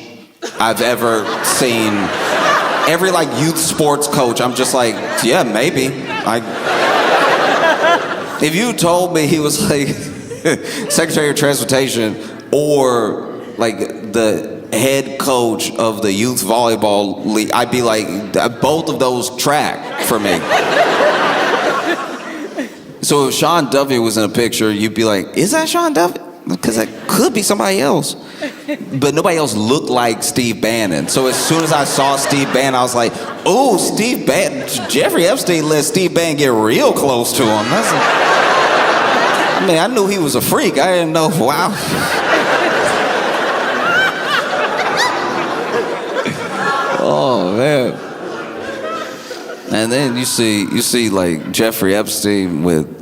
I've ever seen. Every like youth sports coach, I'm just like, yeah, maybe. If you told me he was like Secretary of Transportation or like the head coach of the youth volleyball league, I'd be like, both of those track for me. So if Sean Duffy was in a picture, you'd be like, is that Sean Duffy? Because that could be somebody else. But nobody else looked like Steve Bannon. So as soon as I saw Steve Bannon, I was like, oh, Steve Bannon. Jeffrey Epstein let Steve Bannon get real close to him. I knew he was a freak. I didn't know, wow. Oh, man. And then you see like Jeffrey Epstein with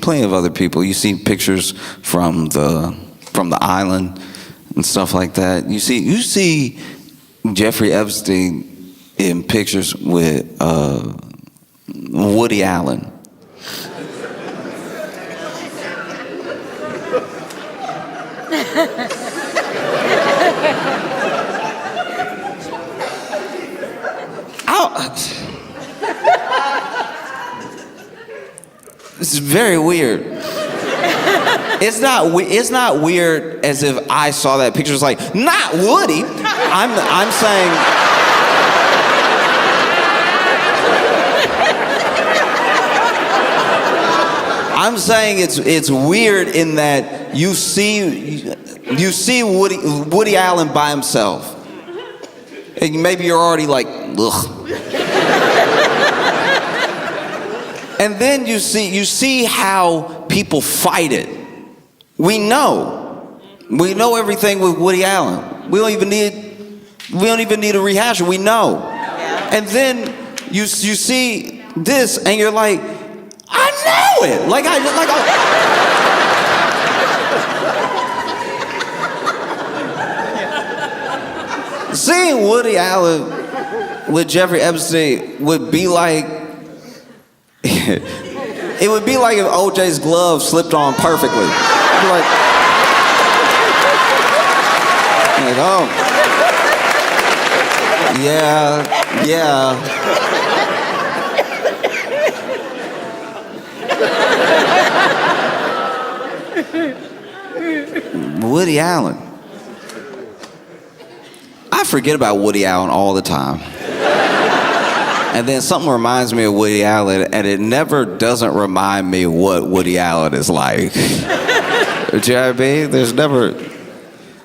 plenty of other people. You see pictures from the island and stuff like that. You see Jeffrey Epstein in pictures with Woody Allen. This is very weird. It's not weird as if I saw that picture. It's like, not Woody. I'm saying. I'm saying it's weird in that you see Woody Allen by himself, and maybe you're already like, ugh. And then you see how people fight it. We know everything with Woody Allen. We don't even need a rehash. We know. And then you see this, and you're like, I know it. Seeing Woody Allen with Jeffrey Epstein would be like. It would be like if OJ's glove slipped on perfectly. Like, oh, yeah. Woody Allen. I forget about Woody Allen all the time. And then something reminds me of Woody Allen, and it never doesn't remind me what Woody Allen is like. Do you know what I mean? There's never,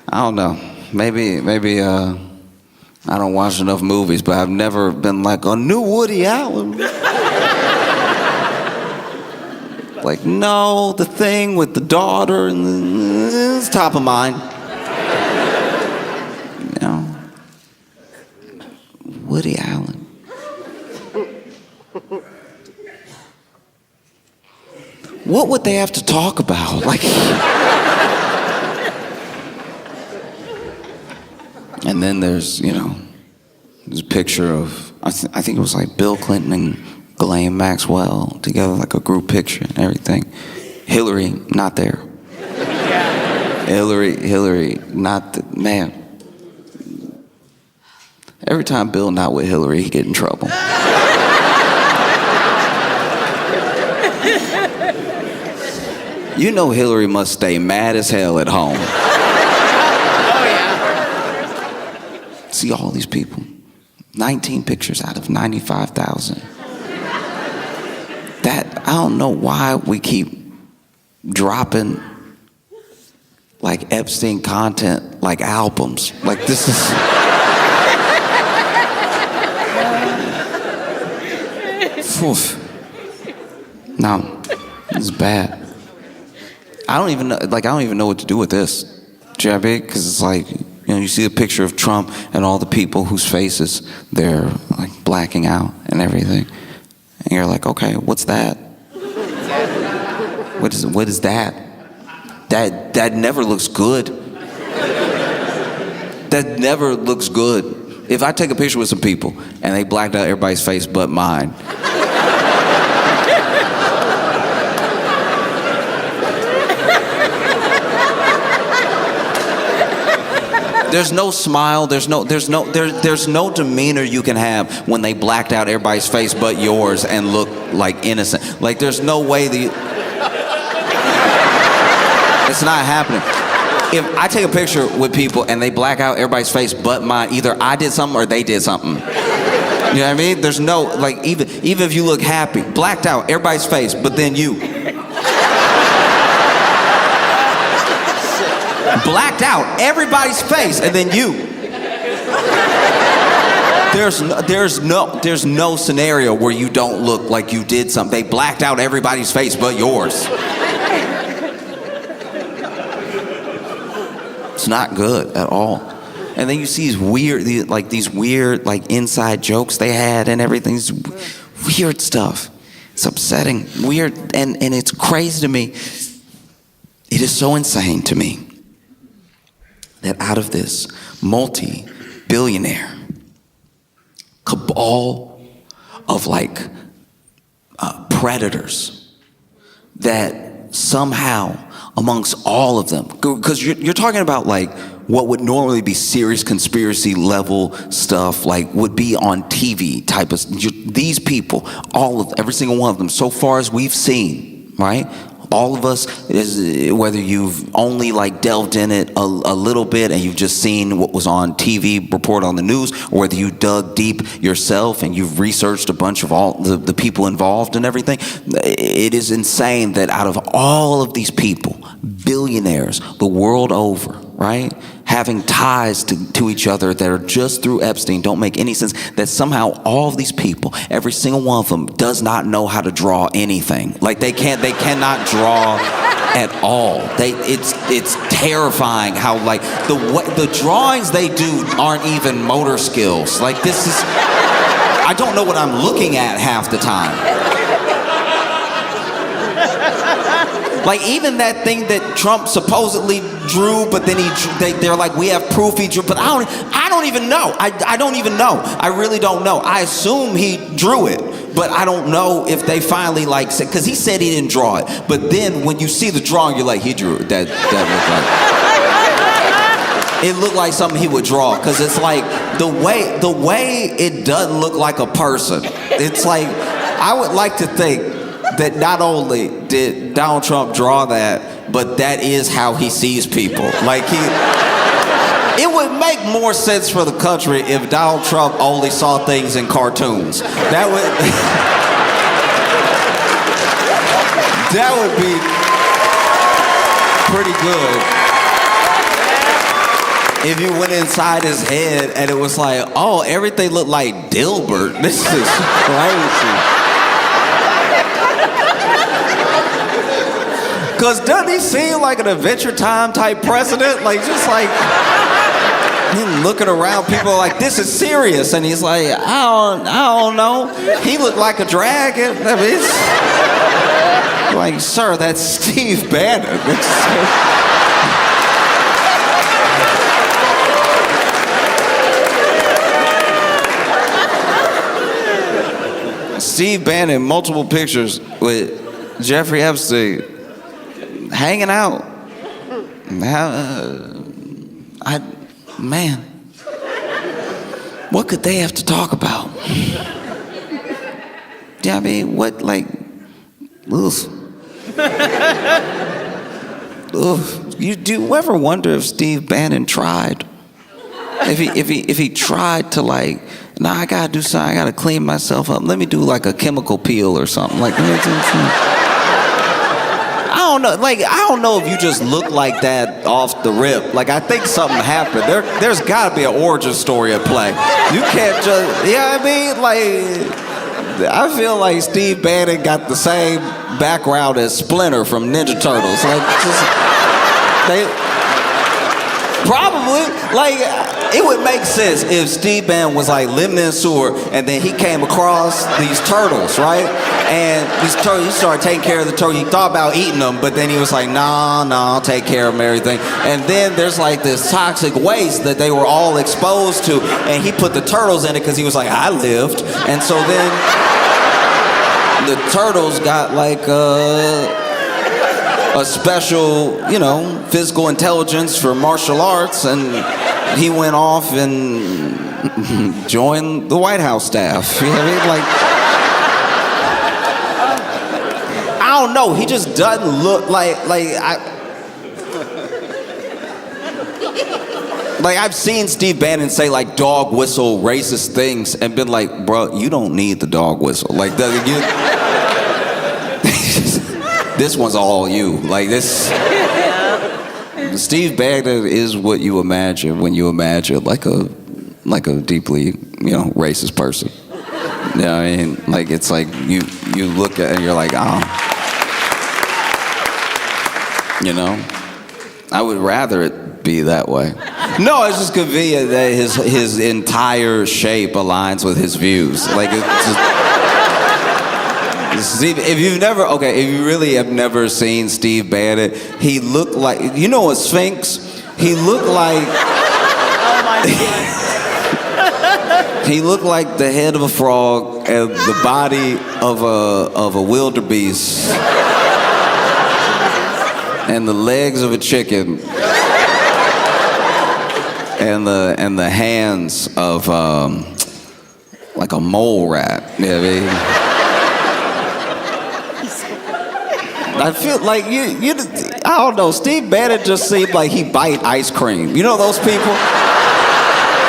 I don't know, maybe I don't watch enough movies, but I've never been like, a new Woody Allen. Like, no, the thing with the daughter, and it's top of mind. You know, Woody Allen. What would they have to talk about? Like, and then there's a picture of, I think it was like Bill Clinton and Ghislaine Maxwell together, like a group picture and everything. Hillary, not there. Hillary, not the, man. Every time Bill not with Hillary, he get in trouble. You know Hillary must stay mad as hell at home. Oh, yeah. See all these people. 19 pictures out of 95,000. That, I don't know why we keep dropping like Epstein content like albums. Like this is... Oof. No, this is bad. I don't even know what to do with this. Do you know what I mean? Because it's like, you see a picture of Trump and all the people whose faces they're like blacking out and everything. And you're like, okay, what's that? What is that? That never looks good. That never looks good. If I take a picture with some people and they blacked out everybody's face but mine, there's no smile, there's no demeanor you can have when they blacked out everybody's face but yours and look like innocent. Like there's no way it's not happening. If I take a picture with people and they black out everybody's face but mine, either I did something or they did something. You know what I mean? There's no, like, even if you look happy, blacked out everybody's face but then you. Blacked out everybody's face and then you. There's no scenario where you don't look like you did something. They blacked out everybody's face but yours. It's not good at all. And then you see these weird inside jokes they had and everything. This weird stuff. It's upsetting, weird, and it's crazy to me. It is so insane to me that out of this billionaire cabal of like predators that somehow amongst all of them, because you're talking about like what would normally be serious conspiracy level stuff, like would be on TV type of, these people, every single one of them, so far as we've seen, right? All of us, whether you've only like delved in it a little bit and you've just seen what was on TV reported on the news, or whether you dug deep yourself and you've researched a bunch of all the people involved and everything, it is insane that out of all of these people, billionaires the world over, right, having ties to each other that are just through Epstein, don't make any sense, that somehow all of these people, every single one of them does not know how to draw anything. Like they cannot draw at all. It's terrifying how like the drawings they do aren't even motor skills. Like this is, I don't know what I'm looking at half the time. Like even that thing that Trump supposedly drew, but then they're like, we have proof he drew, but I don't even know. I don't even know. I really don't know. I assume he drew it, but I don't know if they finally like said, because he said he didn't draw it. But then when you see the drawing, you're like, he drew it. That looked like, it looked like something he would draw, because it's like the way it doesn't look like a person. It's like, I would like to think that not only did Donald Trump draw that, but that is how he sees people. Like it would make more sense for the country if Donald Trump only saw things in cartoons. That would be pretty good. If you went inside his head and it was like, oh, everything looked like Dilbert. This is crazy. Because doesn't he seem like an Adventure Time type president? Like, just like, him looking around, people are like, this is serious. And he's like, I don't know. He looked like a dragon. I mean, it's like, sir, that's Steve Bannon. Steve Bannon, multiple pictures with Jeffrey Epstein. Hanging out. Man, what could they have to talk about? Yeah, I mean, what, like, oof. Oof. Do you ever wonder if Steve Bannon tried? If he tried to like, nah, I gotta do something, I gotta clean myself up. Let me do like a chemical peel or something. Like, let me do something. I don't know. Like, I don't know if you just look like that off the rip. Like, I think something happened. There's got to be an origin story at play. You can't just, yeah, I mean, like, I feel like Steve Bannon got the same background as Splinter from Ninja Turtles. Like, just, probably, like, it would make sense if Steve Bannon was like living in a sewer and then he came across these turtles, right? And these turtles, he started taking care of the turtles. He thought about eating them, but then he was like, no, I'll take care of them, everything. And then there's like this toxic waste that they were all exposed to, and he put the turtles in it because he was like, I lived. And so then the turtles got like a special, physical intelligence for martial arts, and he went off and joined the White House staff. You know what I mean? Like, I don't know. He just doesn't look like I've seen Steve Bannon say like dog whistle racist things and been like, bro, you don't need the dog whistle. Like, this one's all you. Like this. Steve Bannon is what you imagine when you imagine like a deeply, racist person. You know what I mean? Like, it's like you look at it and you're like, oh. I would rather it be that way. No, it's just convenient that his entire shape aligns with his views. Like, it's just, if you really have never seen Steve Bannon, he looked like, a Sphinx? He looked like, oh my God. He looked like the head of a frog and the body of a wildebeest and the legs of a chicken and the hands of like a mole rat. You know what I mean? I feel like you I don't know, Steve Bannon just seemed like he bite ice cream. You know those people?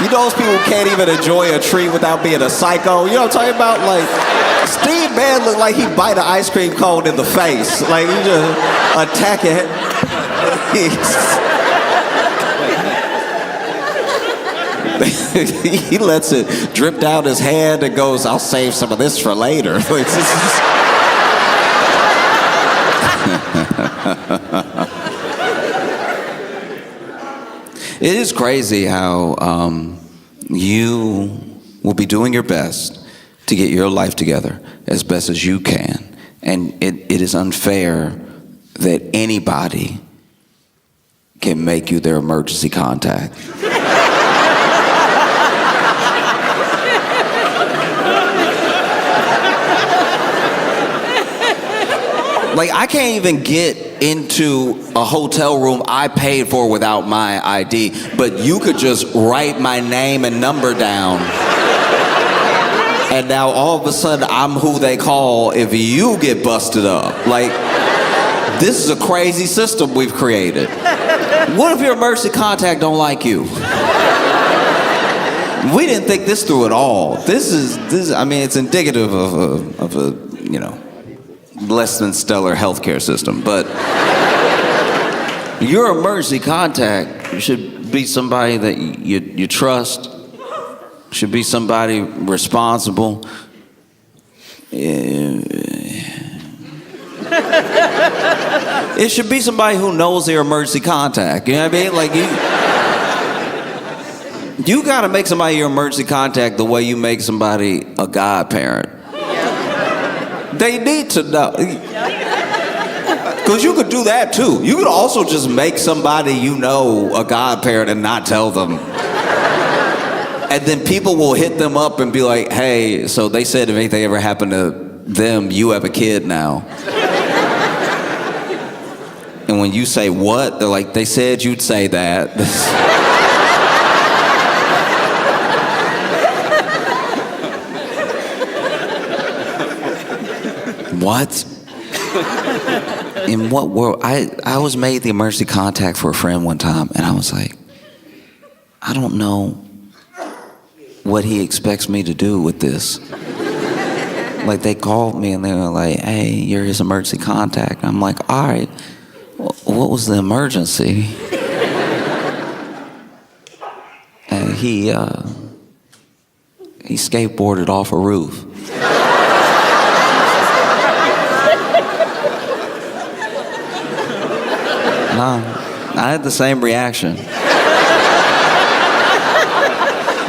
You know those people who can't even enjoy a treat without being a psycho? You know what I'm talking about? Like, Steve Bannon looked like he bite an ice cream cone in the face. Like, he just attack it. He lets it drip down his hand and goes, I'll save some of this for later. Like, it is crazy how you will be doing your best to get your life together as best as you can. And it is unfair that anybody can make you their emergency contact. Like, I can't even get into a hotel room I paid for without my ID, but you could just write my name and number down. And now all of a sudden I'm who they call if you get busted up. Like, this is a crazy system we've created. What if your emergency contact don't like you? We didn't think this through at all. This is I mean, it's indicative of a you know, less than stellar healthcare system, but your emergency contact should be somebody that you trust, should be somebody responsible. It should be somebody who knows their emergency contact, you know what I mean? Like, you gotta make somebody your emergency contact the way you make somebody a godparent. They need to know. Because you could do that too. You could also just make somebody you know a godparent and not tell them. And then people will hit them up and be like, hey, so they said if anything ever happened to them, you have a kid now. And when you say what, they're like, they said you'd say that. What? In what world? I was made the emergency contact for a friend one time, and I was like, I don't know what he expects me to do with this. Like, they called me and they were like, hey, you're his emergency contact. I'm like, all right, what was the emergency? And he skateboarded off a roof. I had the same reaction.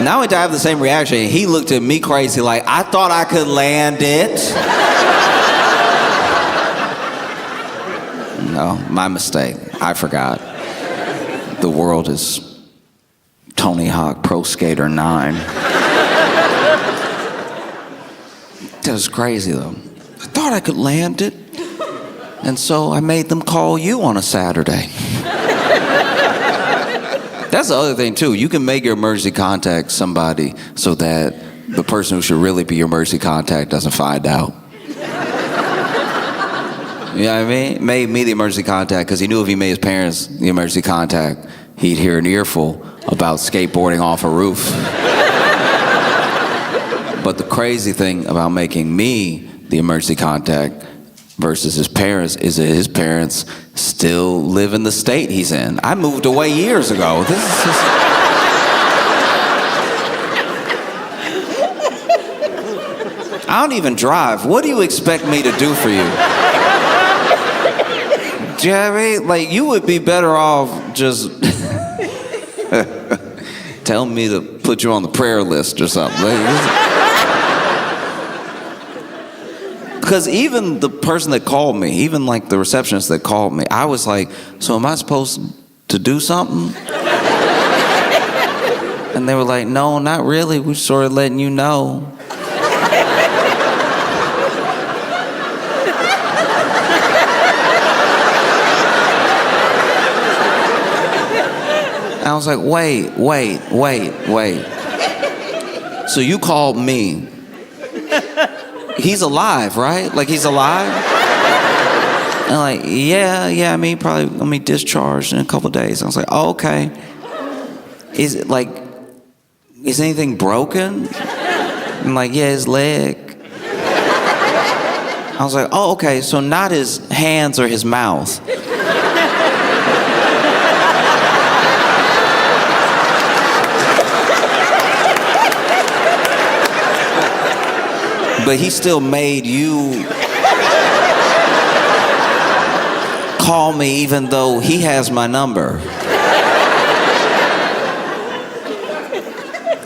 Not only did I have the same reaction, he looked at me crazy like, I thought I could land it. No, my mistake. I forgot. The world is Tony Hawk Pro Skater 9. That was crazy though. I thought I could land it. And so I made them call you on a Saturday. That's the other thing too. You can make your emergency contact somebody so that the person who should really be your emergency contact doesn't find out. You know what I mean? Made me the emergency contact because he knew if he made his parents the emergency contact, he'd hear an earful about skateboarding off a roof. But the crazy thing about making me the emergency contact versus his parents is that his parents still live in the state he's in. I moved away years ago. This is just... I don't even drive. What do you expect me to do for you? Do you know what I mean? Like, you would be better off just telling me to put you on the prayer list or something. Because even the person that called me, even like the receptionist that called me, I was like, so am I supposed to do something? And And they were like, no, not really. We're sort of letting you know. I was like, wait. So you called me. He's alive, right? Like, he's alive? And like, yeah, I mean, probably gonna be discharged in a couple days. I was like, oh, okay. Is anything broken? I'm like, yeah, his leg. I was like, oh, okay, so not his hands or his mouth. But he still made you call me even though he has my number.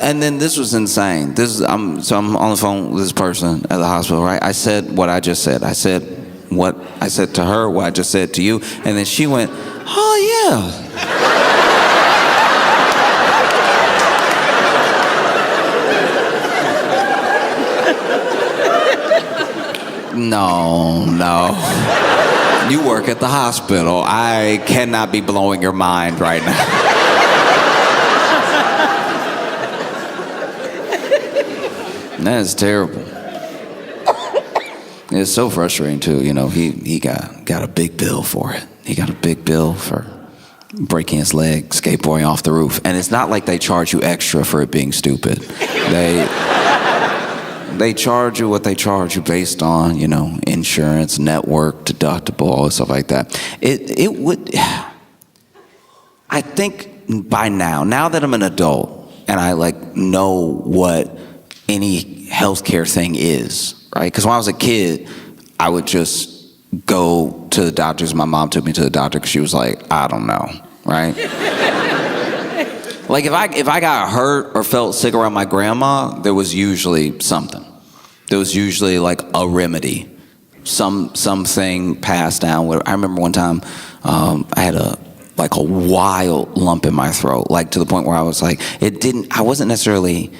And then this was insane. I'm on the phone with this person at the hospital, right? I said what I just said. I said what I said to her, what I just said to you, and then she went, oh yeah. No. You work at the hospital. I cannot be blowing your mind right now. That is terrible. It's so frustrating too. You know, he got a big bill for it. He got a big bill for breaking his leg, skateboarding off the roof. And it's not like they charge you extra for it being stupid. They charge you what they charge you based on, you know, insurance, network, deductible, all stuff like that. It would, I think by now that I'm an adult and I like know what any healthcare thing is, right? Because when I was a kid, I would just go to the doctors. My mom took me to the doctor because she was like, I don't know, right? Like if I got hurt or felt sick around my grandma, there was usually something. There was usually like a remedy, something passed down. I remember one time I had a wild lump in my throat, like to the point where I was like, I wasn't necessarily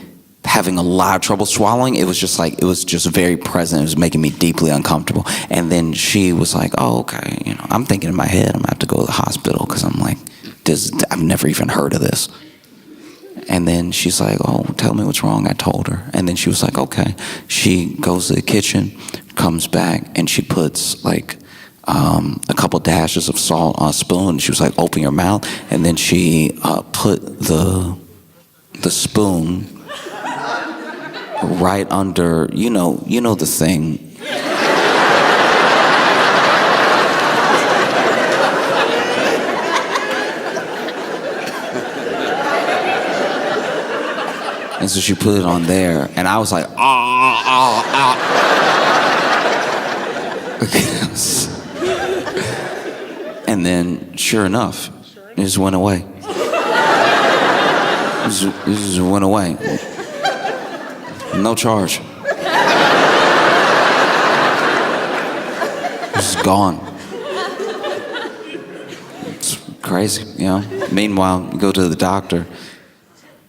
having a lot of trouble swallowing. It was just very present. It was making me deeply uncomfortable. And then she was like, oh, okay. You know, I'm thinking in my head, I'm gonna have to go to the hospital because I'm like, I've never even heard of this. And then she's like, oh, tell me what's wrong. I told her. And then she was like, okay. She goes to the kitchen, comes back, and she puts like a couple dashes of salt on a spoon. She was like, open your mouth. And then she put the spoon right under, you know the thing. And so she put it on there, and I was like, And then, sure enough, it just went away. It just went away. No charge. It's gone. It's crazy, you know? Meanwhile, you go to the doctor,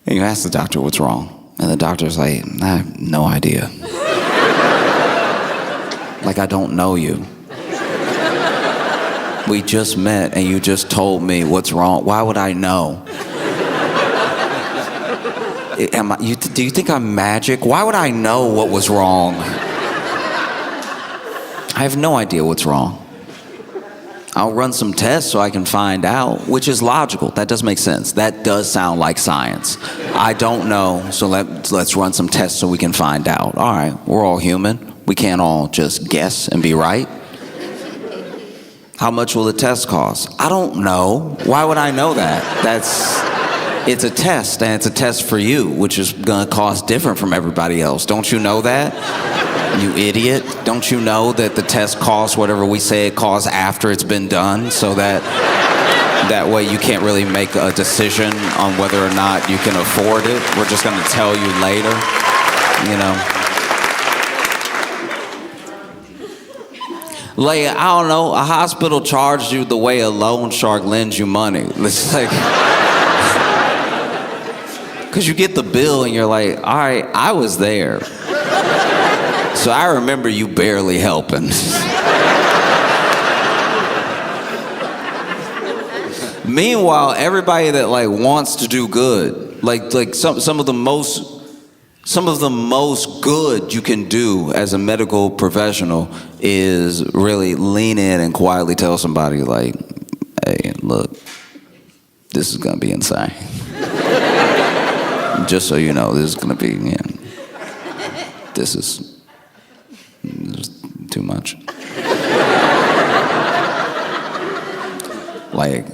and you ask the doctor what's wrong. And the doctor's like, I have no idea. Like, I don't know you. We just met and you just told me what's wrong. Why would I know? Do you think I'm magic? Why would I know what was wrong? I have no idea what's wrong. I'll run some tests so I can find out, which is logical. That does make sense. That does sound like science. I don't know, so let's run some tests so we can find out. All right, we're all human. We can't all just guess and be right. How much will the test cost? I don't know. Why would I know that? It's a test, and it's a test for you, which is gonna cost different from everybody else. Don't you know that? You idiot. Don't you know that the test costs whatever we say it costs after it's been done, so that way you can't really make a decision on whether or not you can afford it. We're just gonna tell you later, you know. Like, I don't know, a hospital charged you the way a loan shark lends you money. It's like, Because you get the bill and you're like, all right, I was there. So I remember you barely helping. Meanwhile, everybody that like wants to do good, like some of the most good you can do as a medical professional is really lean in and quietly tell somebody like, hey, look, this is gonna be insane. Just so you know, this is gonna be, this is too much. Like,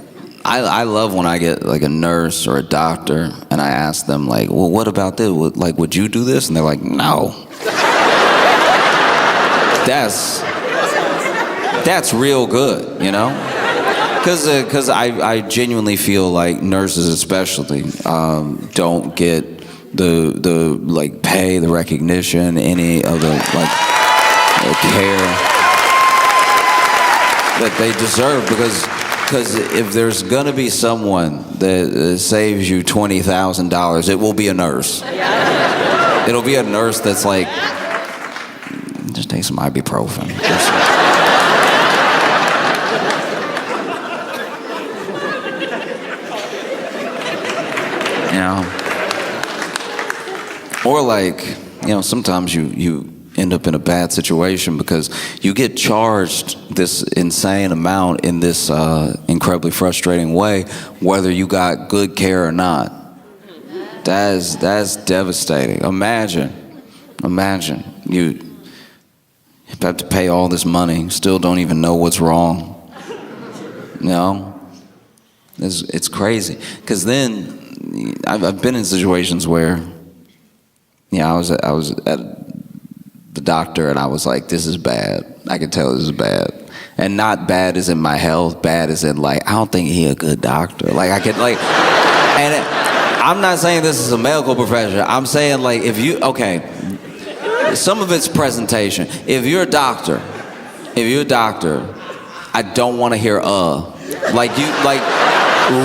I love when I get like a nurse or a doctor and I ask them like, well, what about this? Would you do this? And they're like, no. That's real good, you know? Because I genuinely feel like nurses especially don't get the like pay, the recognition, any of the like care that they deserve, because if there's gonna be someone that saves you $20,000, it will be a nurse. It'll be a nurse that's like, just take some ibuprofen. You know, or like, sometimes you end up in a bad situation because you get charged this insane amount in this incredibly frustrating way, whether you got good care or not. That's devastating. Imagine you have to pay all this money, still don't even know what's wrong. It's crazy. Because then I've been in situations where, I was at the doctor and I was like, this is bad. I can tell this is bad. And not bad as in my health, bad as in like, I don't think he a good doctor. Like I could like, and I'm not saying this is a medical profession. I'm saying like some of it's presentation. If you're a doctor, I don't want to hear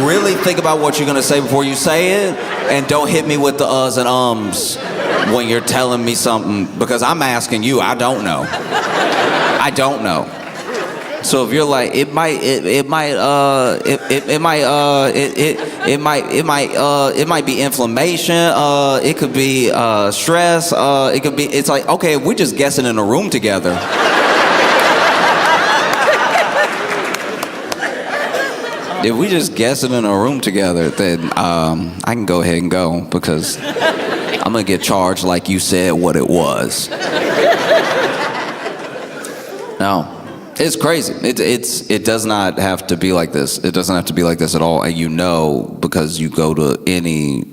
really think about what you're gonna say before you say it, and don't hit me with the uhs and ums when you're telling me something, because I'm asking you. I don't know. So if you're like, it might be inflammation. It could be stress. It could be. It's like, okay, if we're just guessing in a room together. If we just guessing in a room together, then I can go ahead and go, because I'm gonna get charged like you said what it was. No, it's crazy. It does not have to be like this. It doesn't have to be like this at all. And because you go to any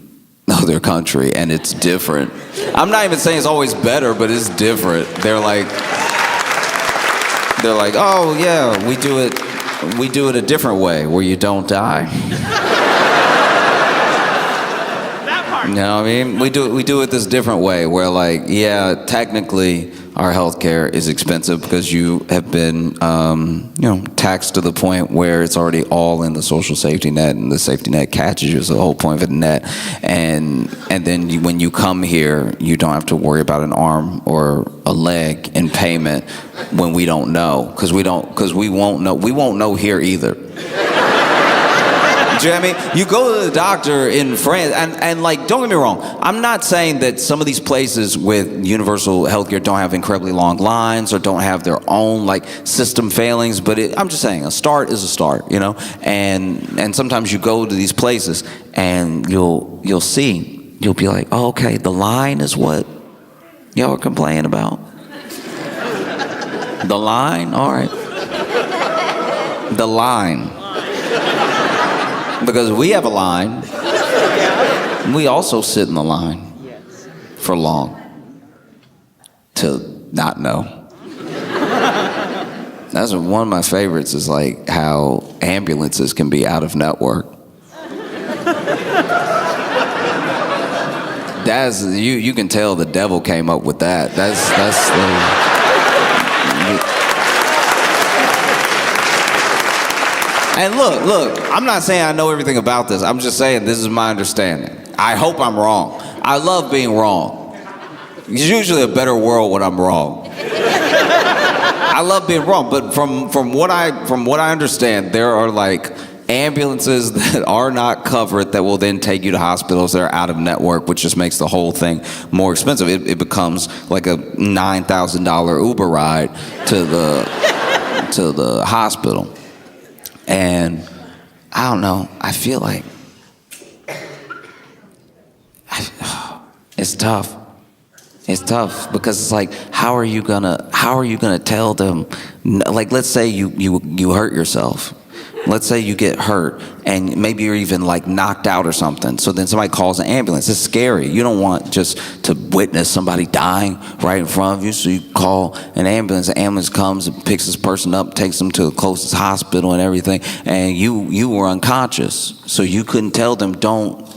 other country and it's different. I'm not even saying it's always better, but it's different. They're like, oh yeah, we do it a different way where you don't die. You know what I mean? We do it this different way where, like, yeah, technically our healthcare is expensive because you have been, taxed to the point where it's already all in the social safety net, and the safety net catches you. Is the whole point of the net. And then when you come here, you don't have to worry about an arm or a leg in payment when we don't know, because we won't know. We won't know here either. Do you know what I mean? You go to the doctor in France, and like, don't get me wrong, I'm not saying that some of these places with universal healthcare don't have incredibly long lines or don't have their own like system failings, but I'm just saying a start is a start, and sometimes you go to these places and you'll be like, oh, okay, the line is what y'all are complaining about. The line, all right. The line. Because we have a line. We also sit in the line for long to not know. That's one of my favorites, is like how ambulances can be out of network. That's you can tell the devil came up with that. That's And look, I'm not saying I know everything about this. I'm just saying this is my understanding. I hope I'm wrong. I love being wrong. It's usually a better world when I'm wrong. I love being wrong, but from what I understand, there are like ambulances that are not covered that will then take you to hospitals that are out of network, which just makes the whole thing more expensive. It becomes like a $9,000 Uber ride to the hospital. And I don't know, I feel like it's tough. It's tough because it's like, how are you gonna tell them? Like, let's say you hurt yourself. Let's say you get hurt and maybe you're even like knocked out or something. So then somebody calls an ambulance. It's scary. You don't want just to witness somebody dying right in front of you. So you call an ambulance. The ambulance comes and picks this person up, takes them to the closest hospital and everything. And you were unconscious. So you couldn't tell them,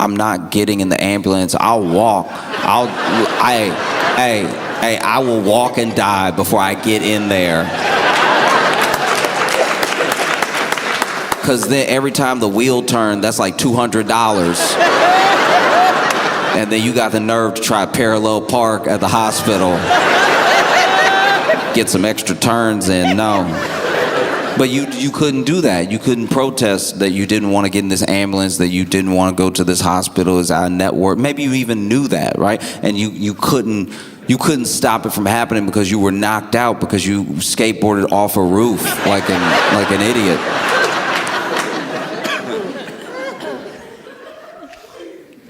I'm not getting in the ambulance. I'll walk. I will walk and die before I get in there. Because then every time the wheel turned, that's like $200. And then you got the nerve to try parallel park at the hospital. Get some extra turns in, no. But you couldn't do that. You couldn't protest that you didn't want to get in this ambulance, that you didn't want to go to this hospital as our network. Maybe you even knew that, right? And you couldn't stop it from happening because you were knocked out because you skateboarded off a roof like an idiot.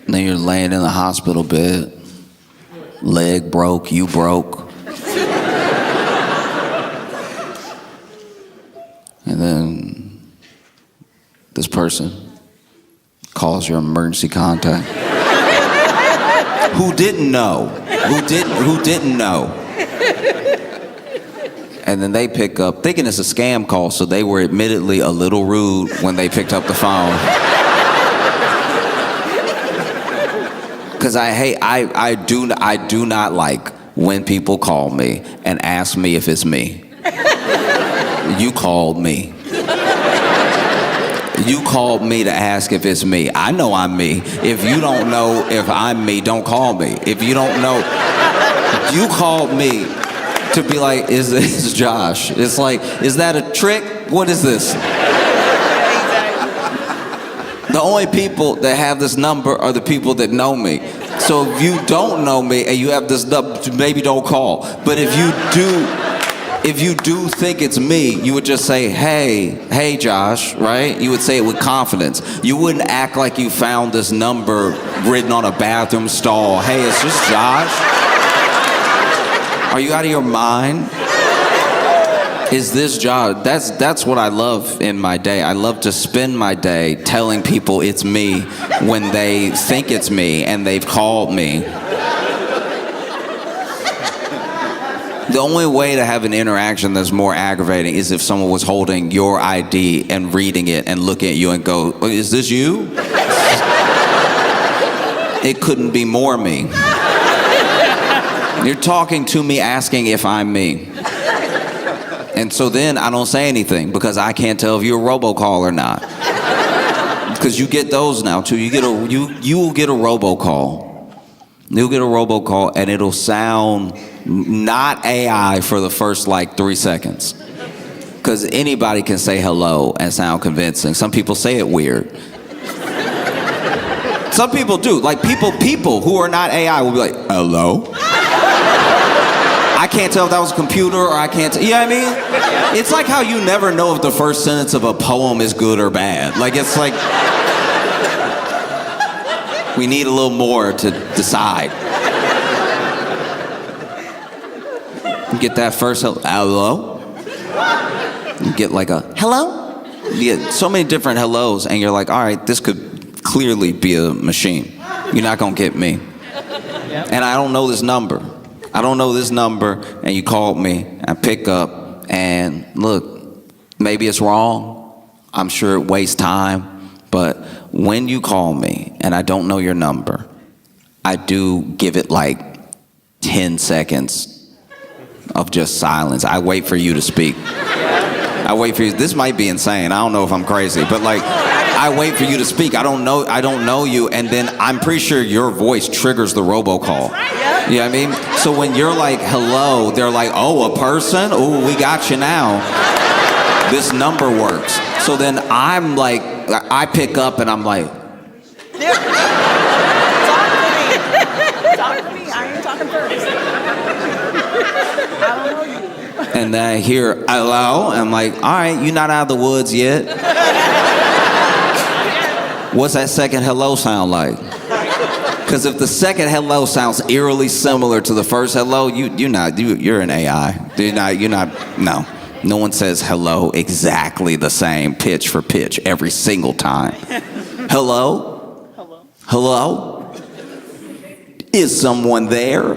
And then you're laying in the hospital bed, leg broke, you broke. And then this person calls your emergency contact. Who didn't know? Who didn't know? And then they pick up, thinking it's a scam call, so they were admittedly a little rude when they picked up the phone. Because I do not like when people call me and ask me if it's me. You called me. You called me to ask if it's me. I know I'm me. If you don't know if I'm me, don't call me. If you don't know, you called me to be like, is this Josh? It's like, is that a trick? What is this? The only people that have this number are the people that know me. So if you don't know me and you have this number, maybe don't call. But if you do think it's me, you would just say, hey Josh, right? You would say it with confidence. You wouldn't act like you found this number written on a bathroom stall. Hey, is this Josh? Are you out of your mind? Is this Josh? That's what I love in my day. I love to spend my day telling people it's me when they think it's me and they've called me. The only way to have an interaction that's more aggravating is if someone was holding your ID and reading it and looking at you and go, is this you? It couldn't be more me. You're talking to me asking if I'm me. And so then I don't say anything because I can't tell if you're a robocall or not. Because you get those now too. You will get a robocall. You'll get a robocall and it'll sound not AI for the first like 3 seconds. Because anybody can say hello and sound convincing. Some people say it weird. Some people do. Like people who are not AI will be like, hello? I can't tell if that was a computer or I can't you know what I mean? It's like how you never know if the first sentence of a poem is good or bad. Like it's like, we need a little more to decide. You get that first hello? You get like a hello? You get so many different hellos and you're like, all right, this could clearly be a machine. You're not gonna get me. And I don't know this number. And you called me, I pick up, and look, maybe it's wrong. I'm sure it wastes time, but when you call me and I don't know your number, I do give it like 10 seconds of just silence. I wait for you to speak. I wait for you. This might be insane. I don't know if I'm crazy, but like, I wait for you to speak. I don't know you, and then I'm pretty sure your voice triggers the robocall. You know what I mean? So when you're like, hello, they're like, oh, a person? Oh, we got you now. This number works. So then I'm like, I pick up and I'm like, Talk to me. I ain't talking first. I don't know you. and then I hear, hello, and I'm like, all right, you're not out of the woods yet. What's that second hello sound like? Because if the second hello sounds eerily similar to the first hello, you're an AI. No one says hello exactly the same pitch for pitch every single time. Hello? Hello. Hello? Is someone there?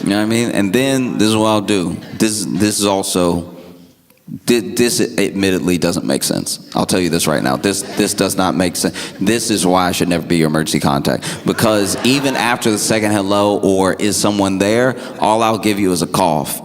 You know what I mean? And then this is what I'll do. This is also, this admittedly doesn't make sense. I'll tell you this right now. This does not make sense. This is why I should never be your emergency contact. Because even after the second hello or is someone there, all I'll give you is a cough.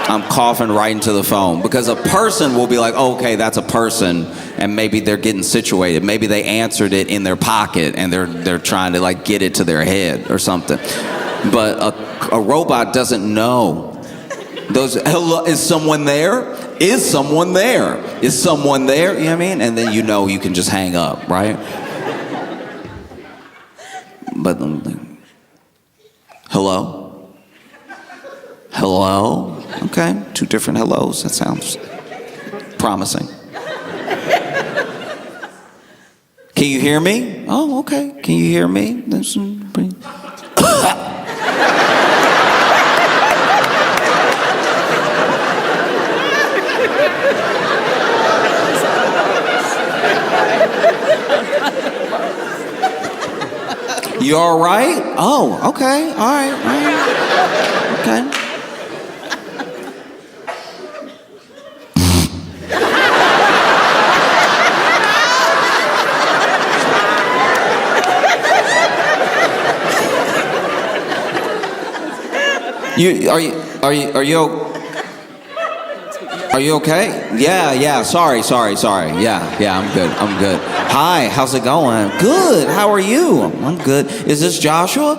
I'm coughing right into the phone because a person will be like, oh, okay, that's a person, and maybe they're getting situated. Maybe they answered it in their pocket and they're trying to like get it to their head or something. But a robot doesn't know. Hello, is someone there? Is someone there? Is someone there? You know what I mean? And then you can just hang up, right? But hello? Hello? Okay, 2 different hellos. That sounds promising. Can you hear me? Oh, okay. Can you hear me? You all right? Oh, okay. All right. Okay. Are you okay? Yeah, sorry. Yeah, I'm good. Hi, how's it going? Good, how are you? I'm good. Is this Joshua?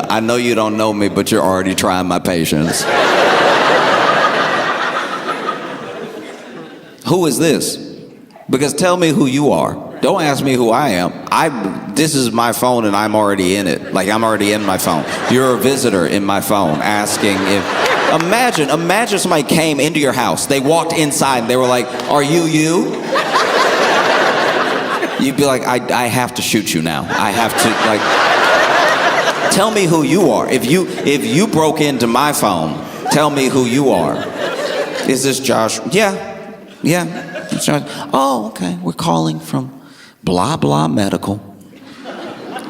I know you don't know me, but you're already trying my patience. Who is this? Because tell me who you are. Don't ask me who I am. This is my phone and I'm already in it. Like, I'm already in my phone. You're a visitor in my phone asking if... Imagine somebody came into your house. They walked inside and they were like, are you? You'd be like, I have to shoot you now. I have to, like... Tell me who you are. If you broke into my phone, tell me who you are. Is this Josh? Yeah. Oh, okay. We're calling from blah blah medical,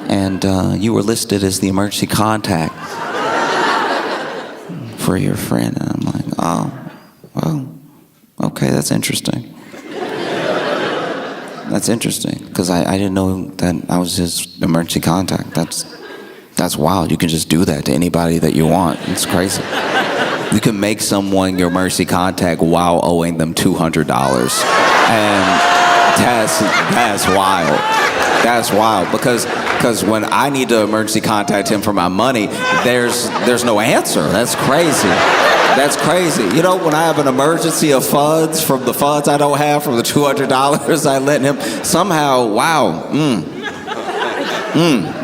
and you were listed as the emergency contact for your friend. And I'm like, oh, okay, that's interesting. That's interesting because I didn't know that I was his emergency contact. That's wild. You can just do that to anybody that you want. It's crazy. You can make someone your emergency contact while owing them $200. And that's wild. That's wild because when I need to emergency contact him for my money, there's no answer. That's crazy. That's crazy. You know, when I have an emergency of funds from the funds I don't have from the $200 I lent him, somehow, wow,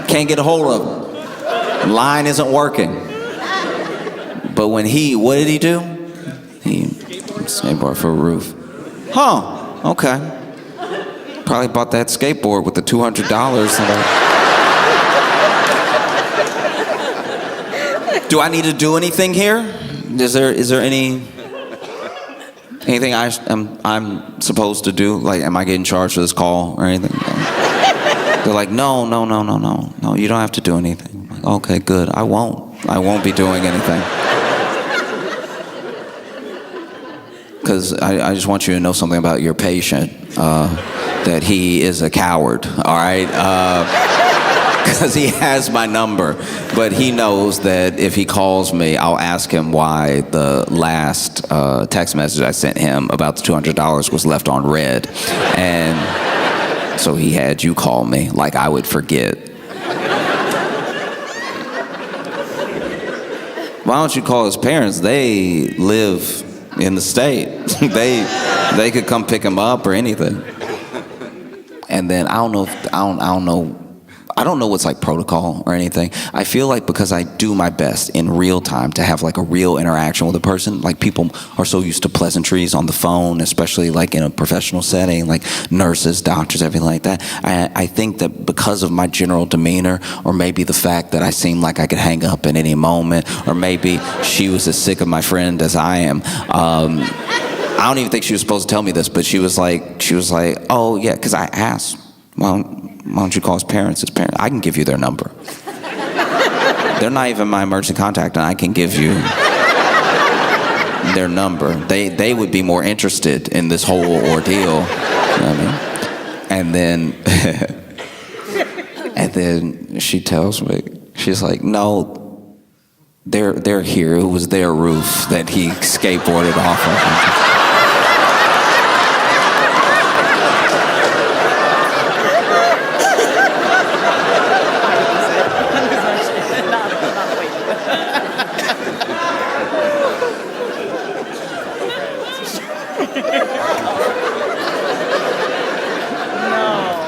can't get a hold of him. Line isn't working. But when what did he do? He skateboard for a roof. Huh, okay. Probably bought that skateboard with the $200. Do I need to do anything here? Is there anything I'm supposed to do? Like, am I getting charged for this call or anything? They're like, no, you don't have to do anything. I'm like, okay, good, I won't be doing anything. because I just want you to know something about your patient, that he is a coward, all right? Because he has my number, but he knows that if he calls me, I'll ask him why the last text message I sent him about the $200 was left on red. And so he had you call me like I would forget. Why don't you call his parents? They live in the state. they could come pick him up or anything. And then I don't know what's like protocol or anything. I feel like because I do my best in real time to have like a real interaction with a person, like people are so used to pleasantries on the phone, especially like in a professional setting, like nurses, doctors, everything like that. I think that because of my general demeanor, or maybe the fact that I seem like I could hang up at any moment, or maybe she was as sick of my friend as I am. I don't even think she was supposed to tell me this, but she was like, oh yeah, because I asked, well, why don't you call his parents? I can give you their number. They're not even my emergency contact, and I can give you their number. They would be more interested in this whole ordeal. You know what I mean? And then she tells me, she's like, no, they're here. It was their roof that he skateboarded off of.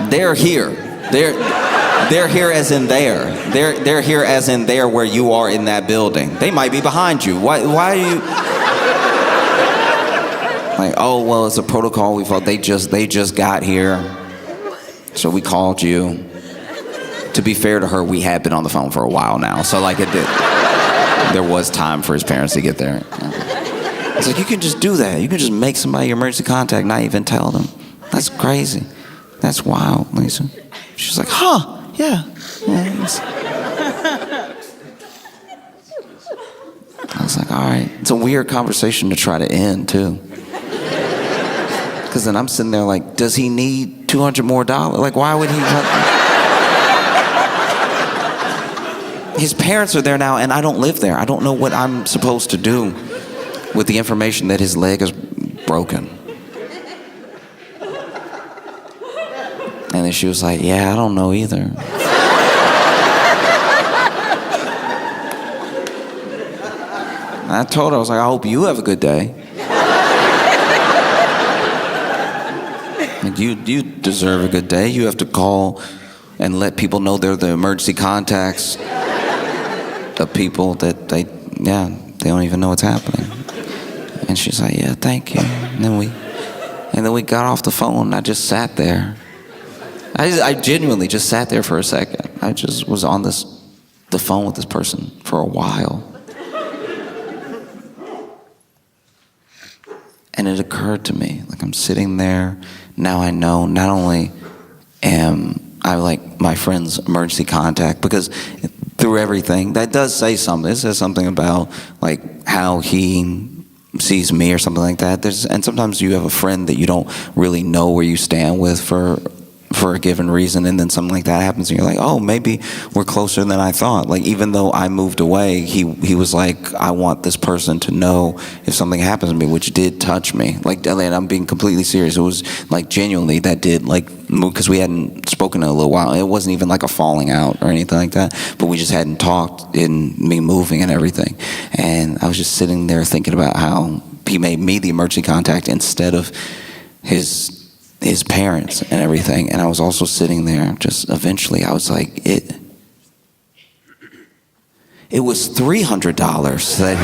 They're here. They're here as in there. They're here as in there where you are in that building. They might be behind you. Why are you like, oh well, it's a protocol we felt they just got here. So we called you. To be fair to her, we had been on the phone for a while now. So like there was time for his parents to get there. It's like, you can just do that. You can just make somebody your emergency contact, not even tell them. That's crazy. That's wild, Lisa. She's like, huh, yeah. I was like, all right. It's a weird conversation to try to end, too. Because then I'm sitting there like, does he need $200 more? Like, why would he? His parents are there now, and I don't live there. I don't know what I'm supposed to do with the information that his leg is broken. And then she was like, yeah, I don't know either. I told her, I was like, I hope you have a good day. Like, you deserve a good day. You have to call and let people know they're the emergency contacts of people that they don't even know what's happening. And she's like, yeah, thank you. And then we got off the phone, and I just sat there. I genuinely just sat there for a second. I just was on the phone with this person for a while. And it occurred to me, like, I'm sitting there, now I know not only am I like my friend's emergency contact, because through everything, that does say something. It says something about like how he sees me or something like that. And sometimes you have a friend that you don't really know where you stand with for a given reason, and then something like that happens and you're like, oh, maybe we're closer than I thought. Like, even though I moved away, he was like, I want this person to know if something happens to me, which did touch me. Like, and I'm being completely serious. It was like, genuinely, that did like move, because we hadn't spoken in a little while. It wasn't even like a falling out or anything like that, but we just hadn't talked in me moving and everything. And I was just sitting there thinking about how he made me the emergency contact instead of his parents and everything. And I was also sitting there, just eventually I was like, it was $300 that,